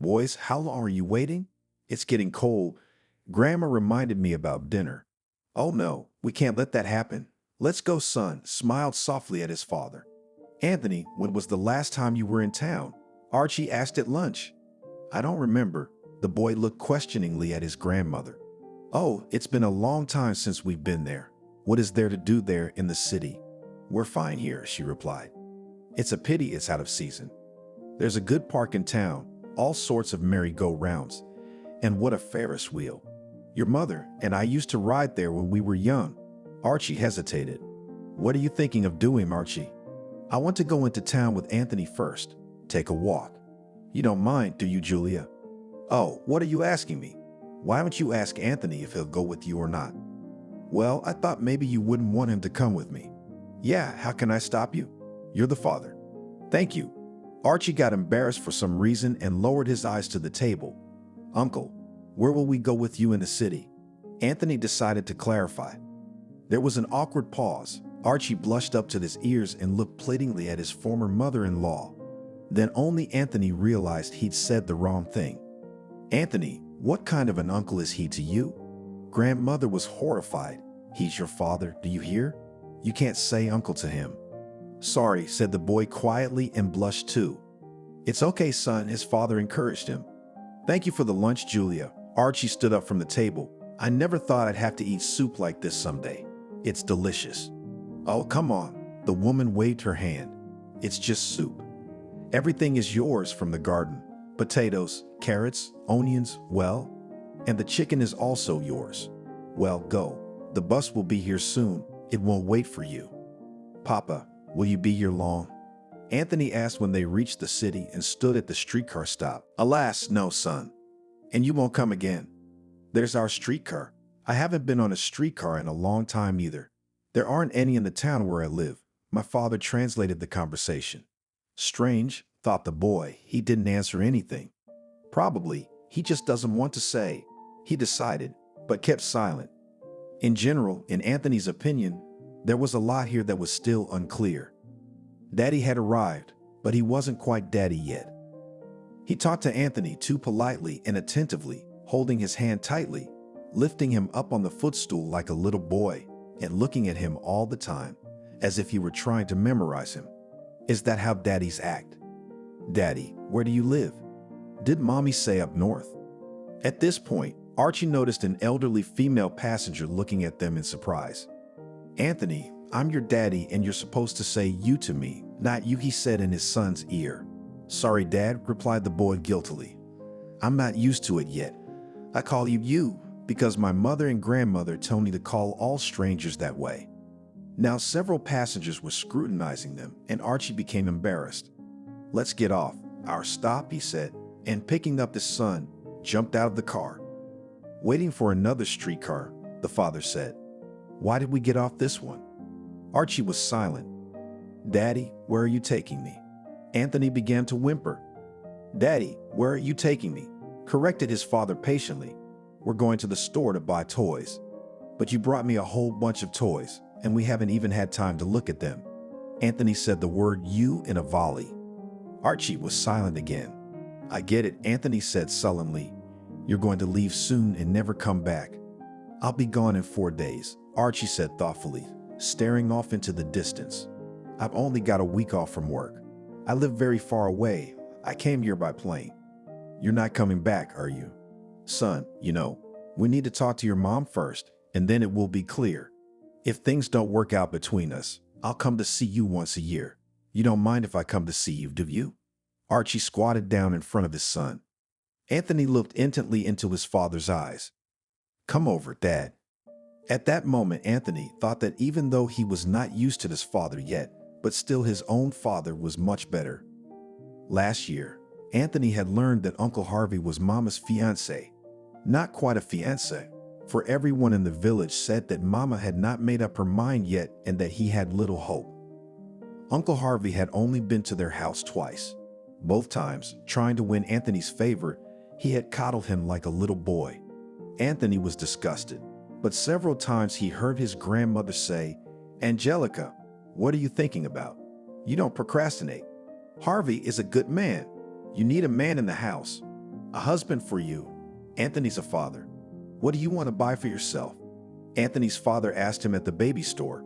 Boys, how long are you waiting? It's getting cold. Grandma reminded me about dinner. Oh no, we can't let that happen. Let's go, son, smiled softly at his father. Anthony, when was the last time you were in town? Archie asked at lunch. I don't remember. The boy looked questioningly at his grandmother. Oh, it's been a long time since we've been there. What is there to do there in the city? We're fine here, she replied. It's a pity it's out of season. There's a good park in town, all sorts of merry-go-rounds, and what a Ferris wheel. Your mother and I used to ride there when we were young. Archie hesitated. What are you thinking of doing, Archie? I want to go into town with Anthony first. Take a walk. You don't mind, do you, Julia? Oh, what are you asking me? Why don't you ask Anthony if he'll go with you or not? Well, I thought maybe you wouldn't want him to come with me. Yeah, how can I stop you? You're the father. Thank you. Archie got embarrassed for some reason and lowered his eyes to the table. Uncle, where will we go with you in the city? Anthony decided to clarify. There was an awkward pause. Archie blushed up to his ears and looked pleadingly at his former mother-in-law. Then only Anthony realized he'd said the wrong thing. Anthony, what kind of an uncle is he to you? Grandmother was horrified. He's your father, do you hear? You can't say uncle to him. Sorry, said the boy quietly and blushed too. It's okay, son, his father encouraged him. Thank you for the lunch, Julia. Archie stood up from the table. I never thought I'd have to eat soup like this someday. It's delicious. Oh, come on. The woman waved her hand. It's just soup. Everything is yours from the garden. Potatoes, carrots, onions, well, and the chicken is also yours. Well, go. The bus will be here soon. It won't wait for you. Papa, will you be here long? Anthony asked when they reached the city and stood at the streetcar stop. Alas, no, son. And you won't come again. There's our streetcar. I haven't been on a streetcar in a long time either. There aren't any in the town where I live. My father translated the conversation. Strange, thought the boy. He didn't answer anything. Probably, he just doesn't want to say. He decided, but kept silent. In general, in Anthony's opinion, there was a lot here that was still unclear. Daddy had arrived, but he wasn't quite Daddy yet. He talked to Anthony too politely and attentively, holding his hand tightly, lifting him up on the footstool like a little boy, and looking at him all the time, as if he were trying to memorize him. Is that how daddies act? Daddy, where do you live? Did Mommy say up north? At this point, Archie noticed an elderly female passenger looking at them in surprise. Anthony, I'm your daddy and you're supposed to say you to me, not you, he said in his son's ear. Sorry, Dad, replied the boy guiltily. I'm not used to it yet. I call you because my mother and grandmother told me to call all strangers that way. Now several passengers were scrutinizing them and Archie became embarrassed. Let's get off. Our stop, he said, and picking up his son, jumped out of the car. Waiting for another streetcar, the father said. Why did we get off this one? Archie was silent. Daddy, where are you taking me? Anthony began to whimper. Daddy, where are you taking me? Corrected his father patiently. We're going to the store to buy toys. But you brought me a whole bunch of toys, and we haven't even had time to look at them. Anthony said the word you in a volley. Archie was silent again. I get it, Anthony said sullenly. You're going to leave soon and never come back. I'll be gone in 4 days, Archie said thoughtfully. staring off into the distance. I've only got a week off from work. I live very far away. I came here by plane. You're not coming back, are you? Son, we need to talk to your mom first, and then it will be clear. If things don't work out between us, I'll come to see you once a year. You don't mind if I come to see you, do you? Archie squatted down in front of his son. Anthony looked intently into his father's eyes. Come over, Dad. At that moment, Anthony thought that even though he was not used to his father yet, but still his own father was much better. Last year, Anthony had learned that Uncle Harvey was Mama's fiancé. Not quite a fiancé, for everyone in the village said that Mama had not made up her mind yet and that he had little hope. Uncle Harvey had only been to their house twice. Both times, trying to win Anthony's favor, he had coddled him like a little boy. Anthony was disgusted, but several times he heard his grandmother say, "Angelica, what are you thinking about? You don't procrastinate. Harvey is a good man. You need a man in the house, a husband for you. Anthony's a father. What do you want to buy for yourself?" Anthony's father asked him at the baby store.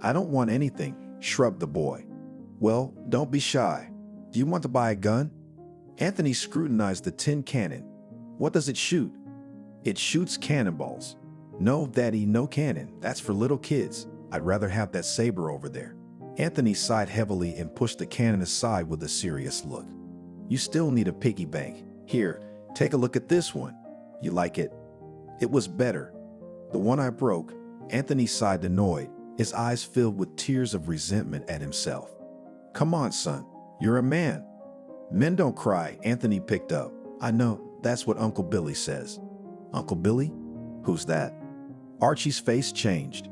"I don't want anything," shrugged the boy. "Well, don't be shy. Do you want to buy a gun?" Anthony scrutinized the tin cannon. "What does it shoot?" "It shoots cannonballs." "No, Daddy, no cannon. That's for little kids. I'd rather have that saber over there." Anthony sighed heavily and pushed the cannon aside with a serious look. "You still need a piggy bank. Here, take a look at this one. You like it?" "It was better. The one I broke." Anthony sighed annoyed, his eyes filled with tears of resentment at himself. "Come on, son. You're a man." "Men don't cry," Anthony picked up. "I know, that's what Uncle Billy says." "Uncle Billy? Who's that?" Archie's face changed.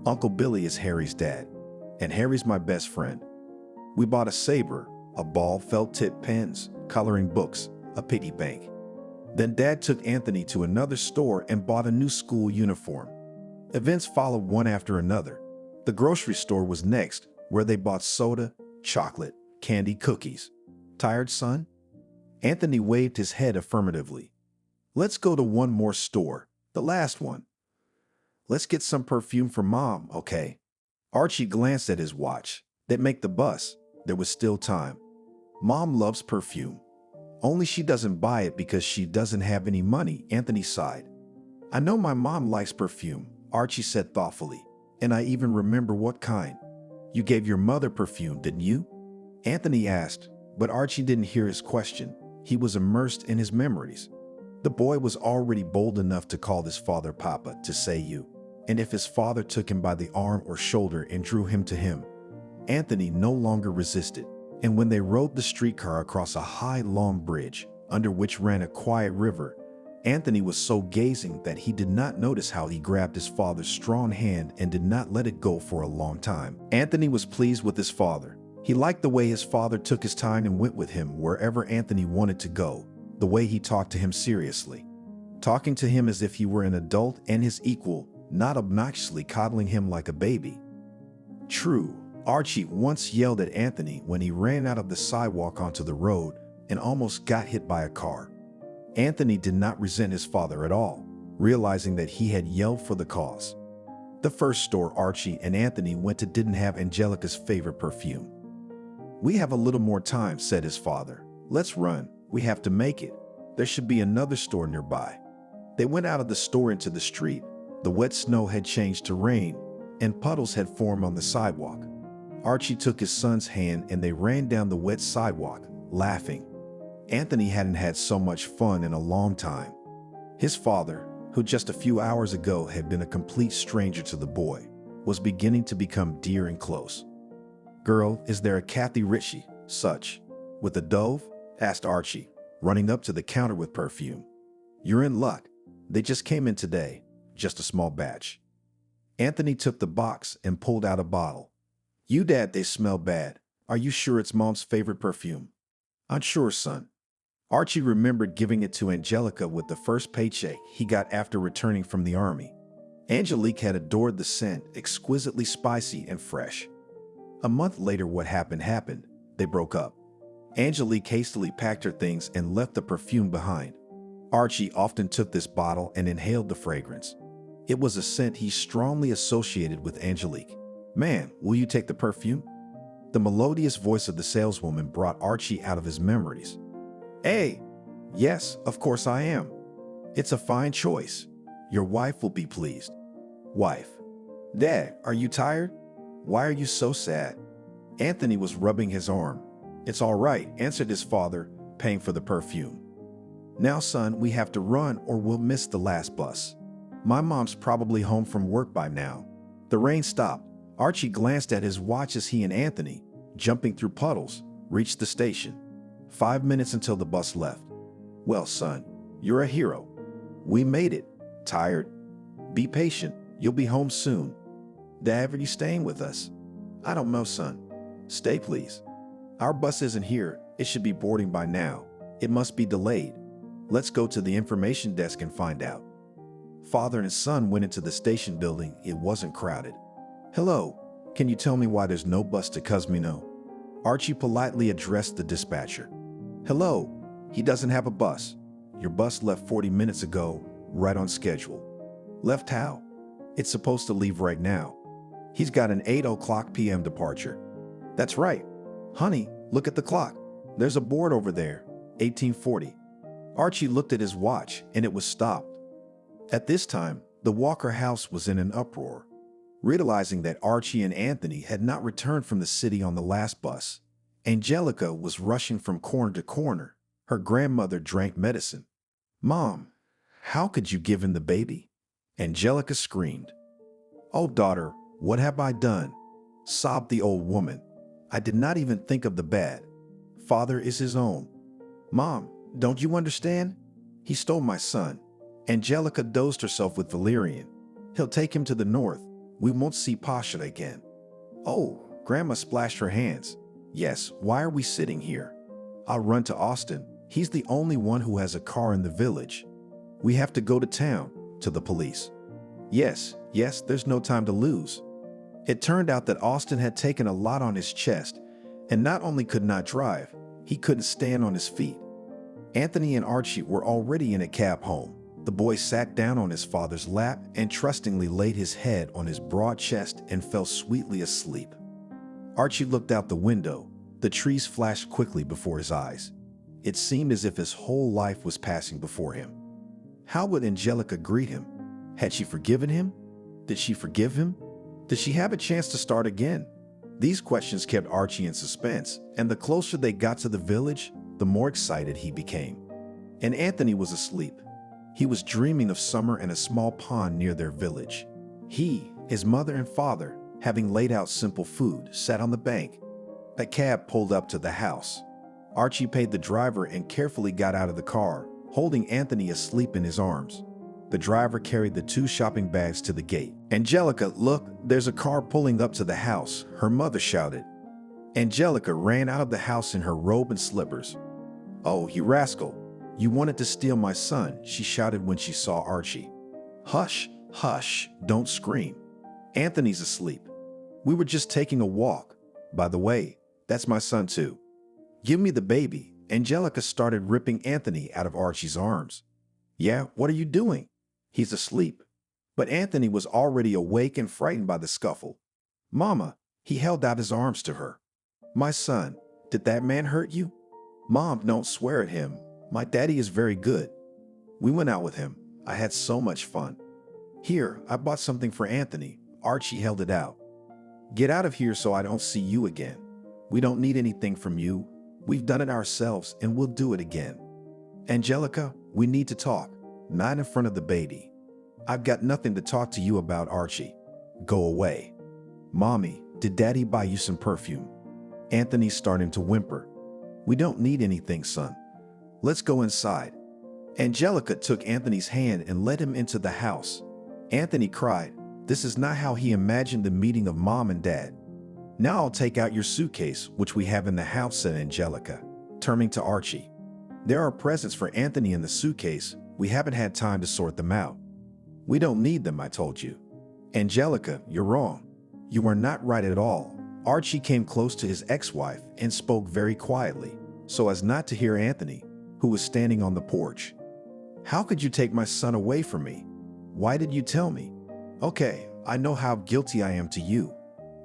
"Uncle Billy is Harry's dad, and Harry's my best friend. We bought a saber, a ball, felt tip pens, coloring books, a piggy bank. Then Dad took Anthony to another store and bought a new school uniform. Events followed one after another. The grocery store was next, where they bought soda, chocolate, candy, cookies. Tired, son? Anthony waved his head affirmatively. Let's go to one more store, the last one. Let's get some perfume for Mom, okay? Archie glanced at his watch. They'd make the bus. There was still time. Mom loves perfume. Only she doesn't buy it because she doesn't have any money, Anthony sighed. I know my mom likes perfume, Archie said thoughtfully, and I even remember what kind. You gave your mother perfume, didn't you? Anthony asked, but Archie didn't hear his question. He was immersed in his memories. The boy was already bold enough to call his father Papa, to say you. And if his father took him by the arm or shoulder and drew him to him, Anthony no longer resisted. And when they rode the streetcar across a high, long bridge, under which ran a quiet river, Anthony was so gazing that he did not notice how he grabbed his father's strong hand and did not let it go for a long time. Anthony was pleased with his father. He liked the way his father took his time and went with him wherever Anthony wanted to go, the way he talked to him seriously, talking to him as if he were an adult and his equal, not obnoxiously coddling him like a baby. True, Archie once yelled at Anthony when he ran out of the sidewalk onto the road and almost got hit by a car. Anthony did not resent his father at all, realizing that he had yelled for the cause. The first store Archie and Anthony went to didn't have Angelica's favorite perfume. We have a little more time, said his father. Let's run. We have to make it. There should be another store nearby. They went out of the store into the street. The wet snow had changed to rain, and puddles had formed on the sidewalk. Archie took his son's hand and they ran down the wet sidewalk, laughing. Anthony hadn't had so much fun in a long time. His father, who just a few hours ago had been a complete stranger to the boy, was beginning to become dear and close. Girl, is there a Kathy Ritchie, such, with a dove? Asked Archie, running up to the counter with perfume. You're in luck. They just came in today, just a small batch. Anthony took the box and pulled out a bottle. You, Dad, they smell bad. Are you sure it's Mom's favorite perfume? I'm sure, son. Archie remembered giving it to Angelica with the first paycheck he got after returning from the army. Angelique had adored the scent, exquisitely spicy and fresh. A month later, what happened. They broke up. Angelique hastily packed her things and left the perfume behind. Archie often took this bottle and inhaled the fragrance. It was a scent he strongly associated with Angelique. Man, will you take the perfume? The melodious voice of the saleswoman brought Archie out of his memories. Hey, yes, of course I am. It's a fine choice. Your wife will be pleased. Wife. Dad, are you tired? Why are you so sad? Anthony was rubbing his arm. It's all right, answered his father, paying for the perfume. Now, son, we have to run or we'll miss the last bus. My mom's probably home from work by now. The rain stopped. Archie glanced at his watch as he and Anthony, jumping through puddles, reached the station. 5 minutes until the bus left. Well, son, you're a hero. We made it. Tired? Be patient. You'll be home soon. Dad, are you staying with us? I don't know, son. Stay, please. Our bus isn't here. It should be boarding by now. It must be delayed. Let's go to the information desk and find out. Father and son went into the station building. It wasn't crowded. Hello, can you tell me why there's no bus to Cosmino? Archie politely addressed the dispatcher. Hello, he doesn't have a bus. Your bus left 40 minutes ago, right on schedule. Left how? It's supposed to leave right now. He's got an 8:00 p.m. departure. That's right. Honey, look at the clock. There's a board over there, 1840. Archie looked at his watch and it was stopped. At this time, the Walker house was in an uproar. Realizing that Archie and Anthony had not returned from the city on the last bus, Angelica was rushing from corner to corner. Her grandmother drank medicine. Mom, how could you give him the baby? Angelica screamed. Oh, daughter, what have I done? Sobbed the old woman. I did not even think of the bad. Father is his own. Mom, don't you understand? He stole my son. Angelica dosed herself with valerian. He'll take him to the north. We won't see Pasha again. Oh, Grandma splashed her hands. Yes, why are we sitting here? I'll run to Austin. He's the only one who has a car in the village. We have to go to town, to the police. Yes, there's no time to lose. It turned out that Austin had taken a lot on his chest, and not only could not drive, he couldn't stand on his feet. Anthony and Archie were already in a cab home. The boy sat down on his father's lap and trustingly laid his head on his broad chest and fell sweetly asleep. Archie looked out the window. The trees flashed quickly before his eyes. It seemed as if his whole life was passing before him. How would Angelica greet him? Had she forgiven him? Did she forgive him? Did she have a chance to start again? These questions kept Archie in suspense, and the closer they got to the village, the more excited he became. And Anthony was asleep. He was dreaming of summer and a small pond near their village. He, his mother and father, having laid out simple food, sat on the bank. A cab pulled up to the house. Archie paid the driver and carefully got out of the car, holding Anthony asleep in his arms. The driver carried the 2 shopping bags to the gate. Angelica, look, there's a car pulling up to the house, her mother shouted. Angelica ran out of the house in her robe and slippers. Oh, you rascal. You wanted to steal my son, she shouted when she saw Archie. Hush, hush, don't scream. Anthony's asleep. We were just taking a walk. By the way, that's my son too. Give me the baby. Angelica started ripping Anthony out of Archie's arms. Yeah, what are you doing? He's asleep. But Anthony was already awake and frightened by the scuffle. Mama, he held out his arms to her. My son, did that man hurt you? Mom, don't swear at him. My daddy is very good. We went out with him. I had so much fun. Here, I bought something for Anthony. Archie held it out. Get out of here so I don't see you again. We don't need anything from you. We've done it ourselves and we'll do it again. Angelica, we need to talk. Not in front of the baby. I've got nothing to talk to you about, Archie. Go away. Mommy, did Daddy buy you some perfume? Anthony's starting to whimper. We don't need anything, son. Let's go inside. Angelica took Anthony's hand and led him into the house. Anthony cried. This is not how he imagined the meeting of Mom and Dad. Now I'll take out your suitcase, which we have in the house, said Angelica, turning to Archie. There are presents for Anthony in the suitcase. We haven't had time to sort them out. We don't need them, I told you. Angelica, you're wrong. You are not right at all. Archie came close to his ex-wife and spoke very quietly, so as not to hear Anthony, who was standing on the porch. How could you take my son away from me? Why did you tell me? Okay, I know how guilty I am to you.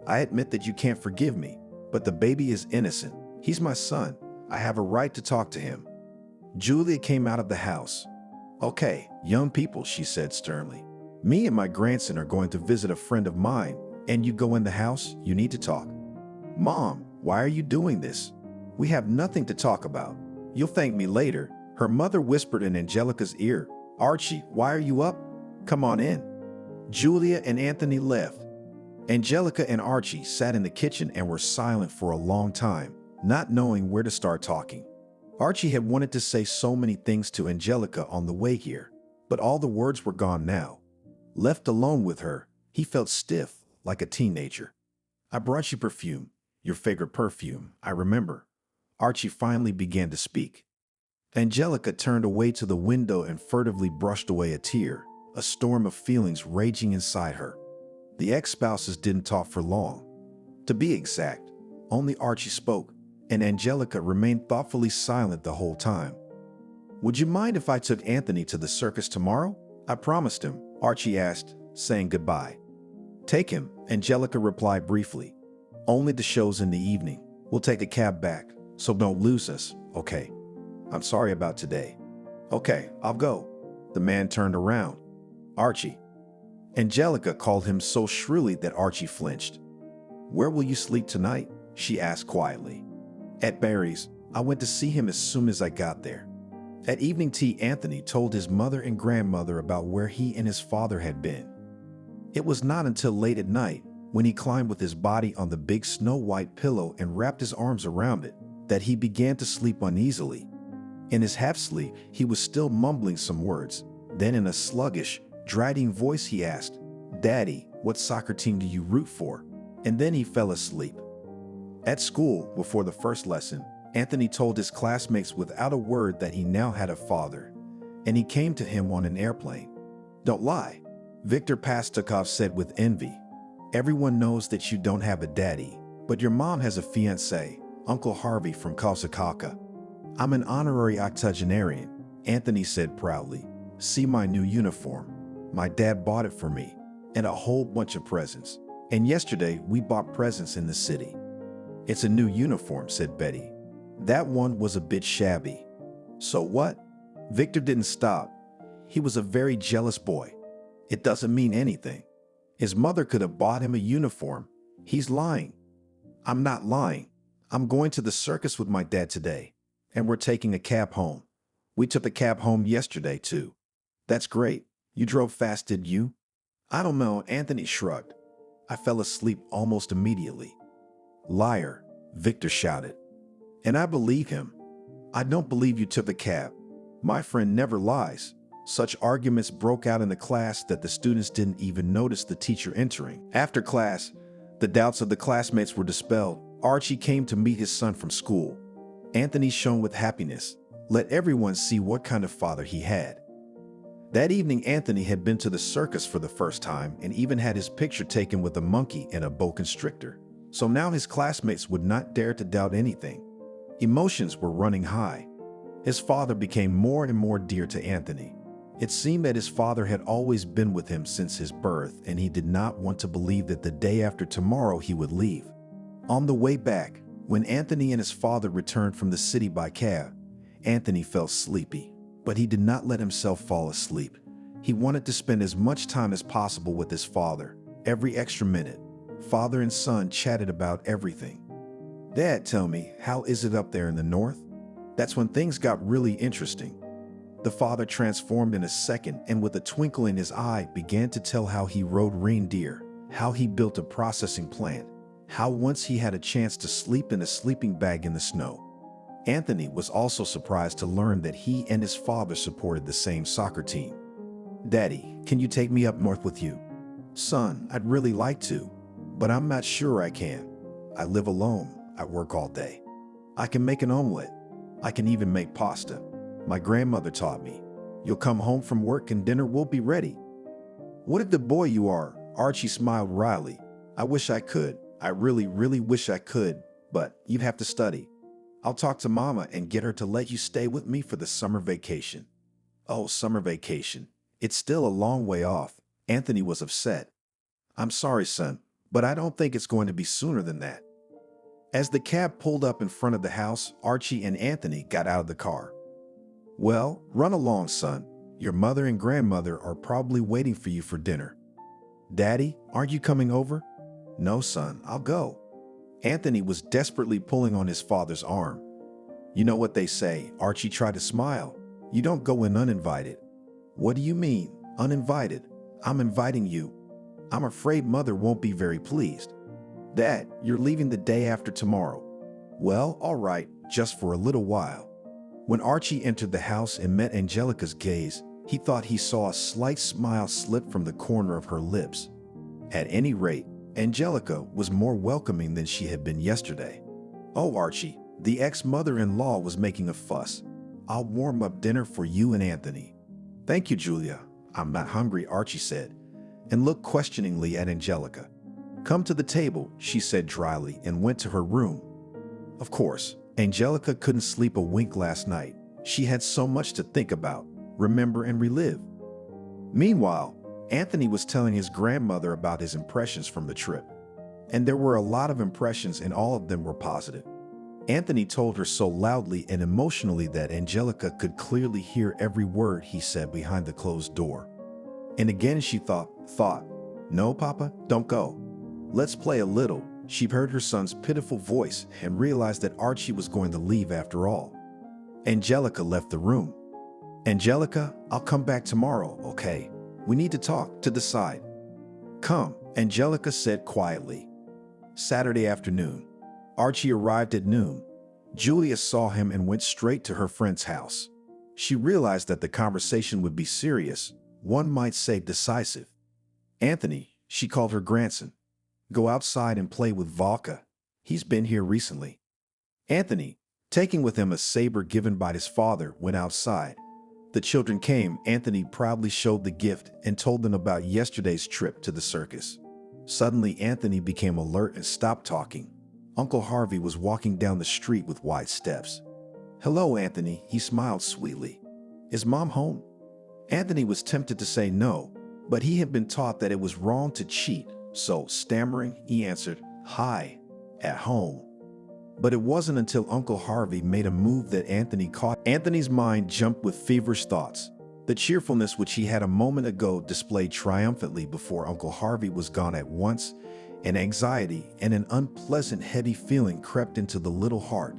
I admit that you can't forgive me, but the baby is innocent. He's my son. I have a right to talk to him. Julia came out of the house. Okay, young people, she said sternly. Me and my grandson are going to visit a friend of mine, and you go in the house, you need to talk. Mom, why are you doing this? We have nothing to talk about. You'll thank me later, her mother whispered in Angelica's ear. Archie, why are you up? Come on in. Julia and Anthony left. Angelica and Archie sat in the kitchen and were silent for a long time, not knowing where to start talking. Archie had wanted to say so many things to Angelica on the way here, but all the words were gone now. Left alone with her, he felt stiff, like a teenager. I brought you perfume, your favorite perfume, I remember. Archie finally began to speak. Angelica turned away to the window and furtively brushed away a tear, a storm of feelings raging inside her. The ex-spouses didn't talk for long. To be exact, only Archie spoke, and Angelica remained thoughtfully silent the whole time. Would you mind if I took Anthony to the circus tomorrow? I promised him, Archie asked, saying goodbye. Take him, Angelica replied briefly. Only the show's in the evening. We'll take a cab back, so don't lose us, okay? I'm sorry about today. Okay, I'll go. The man turned around. Archie. Angelica called him so shrilly that Archie flinched. Where will you sleep tonight? She asked quietly. At Barry's. I went to see him as soon as I got there. At evening tea, Anthony told his mother and grandmother about where he and his father had been. It was not until late at night, when he climbed with his body on the big snow-white pillow and wrapped his arms around it, that he began to sleep uneasily. In his half-sleep, he was still mumbling some words. Then in a sluggish, dreading voice he asked, Daddy, what soccer team do you root for? And then he fell asleep. At school, before the first lesson, Anthony told his classmates without a word that he now had a father, and he came to him on an airplane. Don't lie, Viktor Pastukov said with envy. Everyone knows that you don't have a daddy, but your mom has a fiancé, Uncle Harvey from Korsakaka. I'm an honorary octogenarian, Anthony said proudly. See my new uniform. My dad bought it for me, and a whole bunch of presents. And yesterday, we bought presents in the city. It's a new uniform, said Betty. That one was a bit shabby. So what? Viktor didn't stop. He was a very jealous boy. It doesn't mean anything. His mother could have bought him a uniform. He's lying. I'm not lying. I'm going to the circus with my dad today, and we're taking a cab home. We took a cab home yesterday, too. That's great. You drove fast, did you? I don't know, Anthony shrugged. I fell asleep almost immediately. Liar, Viktor shouted. And I believe him. I don't believe you took a cab. My friend never lies. Such arguments broke out in the class that the students didn't even notice the teacher entering. After class, the doubts of the classmates were dispelled. Archie came to meet his son from school. Anthony shone with happiness. Let everyone see what kind of father he had. That evening, Anthony had been to the circus for the first time and even had his picture taken with a monkey and a boa constrictor. So now his classmates would not dare to doubt anything. Emotions were running high. His father became more and more dear to Anthony. It seemed that his father had always been with him since his birth, and he did not want to believe that the day after tomorrow he would leave. On the way back, when Anthony and his father returned from the city by cab, Anthony felt sleepy, but he did not let himself fall asleep. He wanted to spend as much time as possible with his father, every extra minute. Father and son chatted about everything. Dad, tell me, how is it up there in the north? That's when things got really interesting. The father transformed in a second and with a twinkle in his eye began to tell how he rode reindeer, how he built a processing plant, how once he had a chance to sleep in a sleeping bag in the snow. Anthony was also surprised to learn that he and his father supported the same soccer team. Daddy, can you take me up north with you? Son, I'd really like to, but I'm not sure I can. I live alone. I work all day. I can make an omelet. I can even make pasta. My grandmother taught me. You'll come home from work and dinner will be ready. What a good boy you are, Archie smiled wryly. I wish I could. I really, really wish I could, but you'd have to study. I'll talk to Mama and get her to let you stay with me for the summer vacation. Oh, summer vacation. It's still a long way off. Anthony was upset. I'm sorry, son, but I don't think it's going to be sooner than that. As the cab pulled up in front of the house, Archie and Anthony got out of the car. Well, run along, son. Your mother and grandmother are probably waiting for you for dinner. Daddy, aren't you coming over? No, son, I'll go. Anthony was desperately pulling on his father's arm. You know what they say, Archie tried to smile. You don't go in uninvited. What do you mean, uninvited? I'm inviting you. I'm afraid Mother won't be very pleased. Dad, you're leaving the day after tomorrow. Well, all right, just for a little while. When Archie entered the house and met Angelica's gaze, he thought he saw a slight smile slip from the corner of her lips. At any rate, Angelica was more welcoming than she had been yesterday. Oh, Archie, the ex-mother-in-law was making a fuss. I'll warm up dinner for you and Anthony. Thank you, Julia. I'm not hungry, Archie said, and looked questioningly at Angelica. Come to the table, she said dryly, and went to her room. Of course, Angelica couldn't sleep a wink last night. She had so much to think about, remember, and relive. Meanwhile, Anthony was telling his grandmother about his impressions from the trip. And there were a lot of impressions, and all of them were positive. Anthony told her so loudly and emotionally that Angelica could clearly hear every word he said behind the closed door. And again she thought, no, Papa, don't go. Let's play a little. She heard her son's pitiful voice and realized that Archie was going to leave after all. Angelica left the room. Angelica, I'll come back tomorrow, okay? We need to talk, to decide. Come, Angelica said quietly. Saturday afternoon. Archie arrived at noon. Julia saw him and went straight to her friend's house. She realized that the conversation would be serious, one might say decisive. Anthony, she called her grandson, go outside and play with Volka. He's been here recently. Anthony, taking with him a saber given by his father, went outside. The children came. Anthony proudly showed the gift and told them about yesterday's trip to the circus. Suddenly, Anthony became alert and stopped talking. Uncle Harvey was walking down the street with wide steps. Hello, Anthony, he smiled sweetly. Is Mom home? Anthony was tempted to say no, but he had been taught that it was wrong to cheat, so, stammering, he answered, Hi, at home. But it wasn't until Uncle Harvey made a move that Anthony caught. Anthony's mind jumped with feverish thoughts. The cheerfulness which he had a moment ago displayed triumphantly before Uncle Harvey was gone at once, and anxiety and an unpleasant heavy feeling crept into the little heart.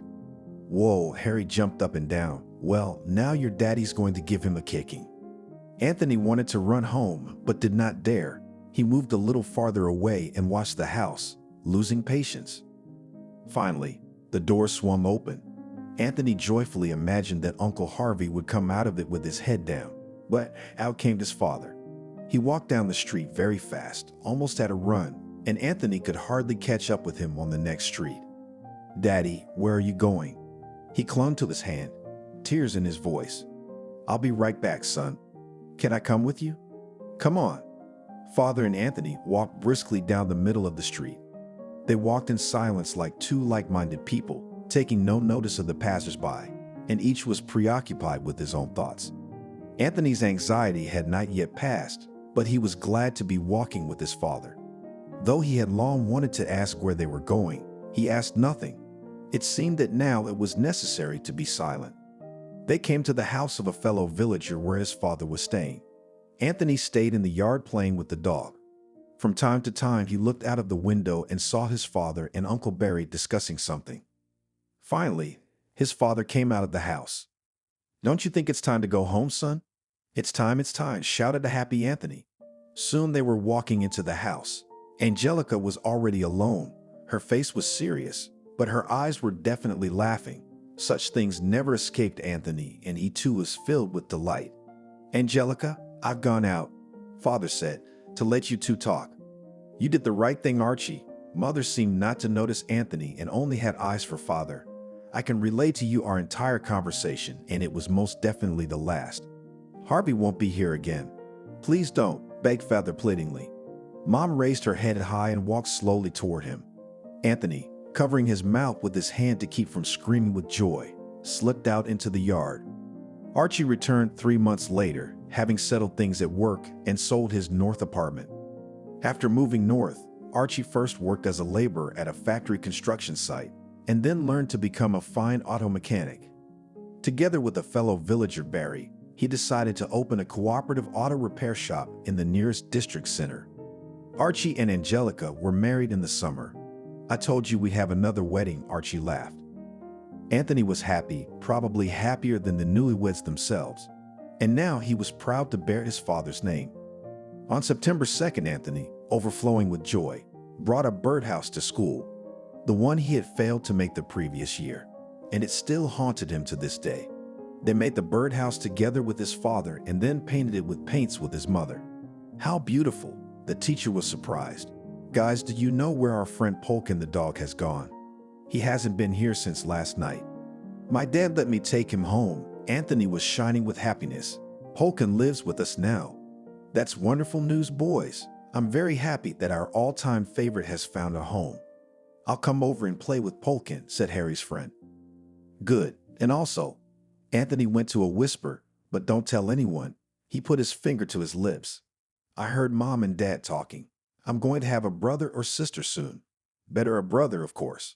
Whoa, Harry jumped up and down. Well, now your daddy's going to give him a kicking. Anthony wanted to run home, but did not dare. He moved a little farther away and watched the house, losing patience. Finally, the door swung open. Anthony joyfully imagined that Uncle Harvey would come out of it with his head down, but out came his father. He walked down the street very fast, almost at a run, and Anthony could hardly catch up with him on the next street. Daddy, where are you going? He clung to his hand, tears in his voice. I'll be right back, son. Can I come with you? Come on. Father and Anthony walked briskly down the middle of the street. They walked in silence like two like-minded people, taking no notice of the passers-by, and each was preoccupied with his own thoughts. Anthony's anxiety had not yet passed, but he was glad to be walking with his father. Though he had long wanted to ask where they were going, he asked nothing. It seemed that now it was necessary to be silent. They came to the house of a fellow villager where his father was staying. Anthony stayed in the yard playing with the dog. From time to time, he looked out of the window and saw his father and Uncle Barry discussing something. Finally, his father came out of the house. Don't you think it's time to go home, son? It's time, shouted the happy Anthony. Soon they were walking into the house. Angelica was already alone. Her face was serious, but her eyes were definitely laughing. Such things never escaped Anthony, and he too was filled with delight. Angelica, I've gone out, Father said, to let you two talk. You did the right thing, Archie. Mother seemed not to notice Anthony and only had eyes for Father. I can relay to you our entire conversation, and it was most definitely the last. Harvey won't be here again. Please don't, begged Father pleadingly. Mom raised her head high and walked slowly toward him. Anthony, covering his mouth with his hand to keep from screaming with joy, slipped out into the yard. Archie returned 3 months later, having settled things at work and sold his north apartment. After moving north, Archie first worked as a laborer at a factory construction site and then learned to become a fine auto mechanic. Together with a fellow villager, Barry, he decided to open a cooperative auto repair shop in the nearest district center. Archie and Angelica were married in the summer. "I told you we'd have another wedding," Archie laughed. Anthony was happy, probably happier than the newlyweds themselves, and now he was proud to bear his father's name. On September 2nd, Anthony, overflowing with joy, brought a birdhouse to school, the one he had failed to make the previous year, and it still haunted him to this day. They made the birdhouse together with his father and then painted it with paints with his mother. "How beautiful!" The teacher was surprised. "Guys, do you know where our friend Polkin the dog has gone? He hasn't been here since last night. My dad let me take him home." Anthony was shining with happiness. "Polkin lives with us now." "That's wonderful news, boys. I'm very happy that our all-time favorite has found a home. I'll come over and play with Polkin," said Harry's friend. "Good. And also," Anthony went to a whisper, "but don't tell anyone." He put his finger to his lips. "I heard Mom and Dad talking. I'm going to have a brother or sister soon. Better a brother, of course."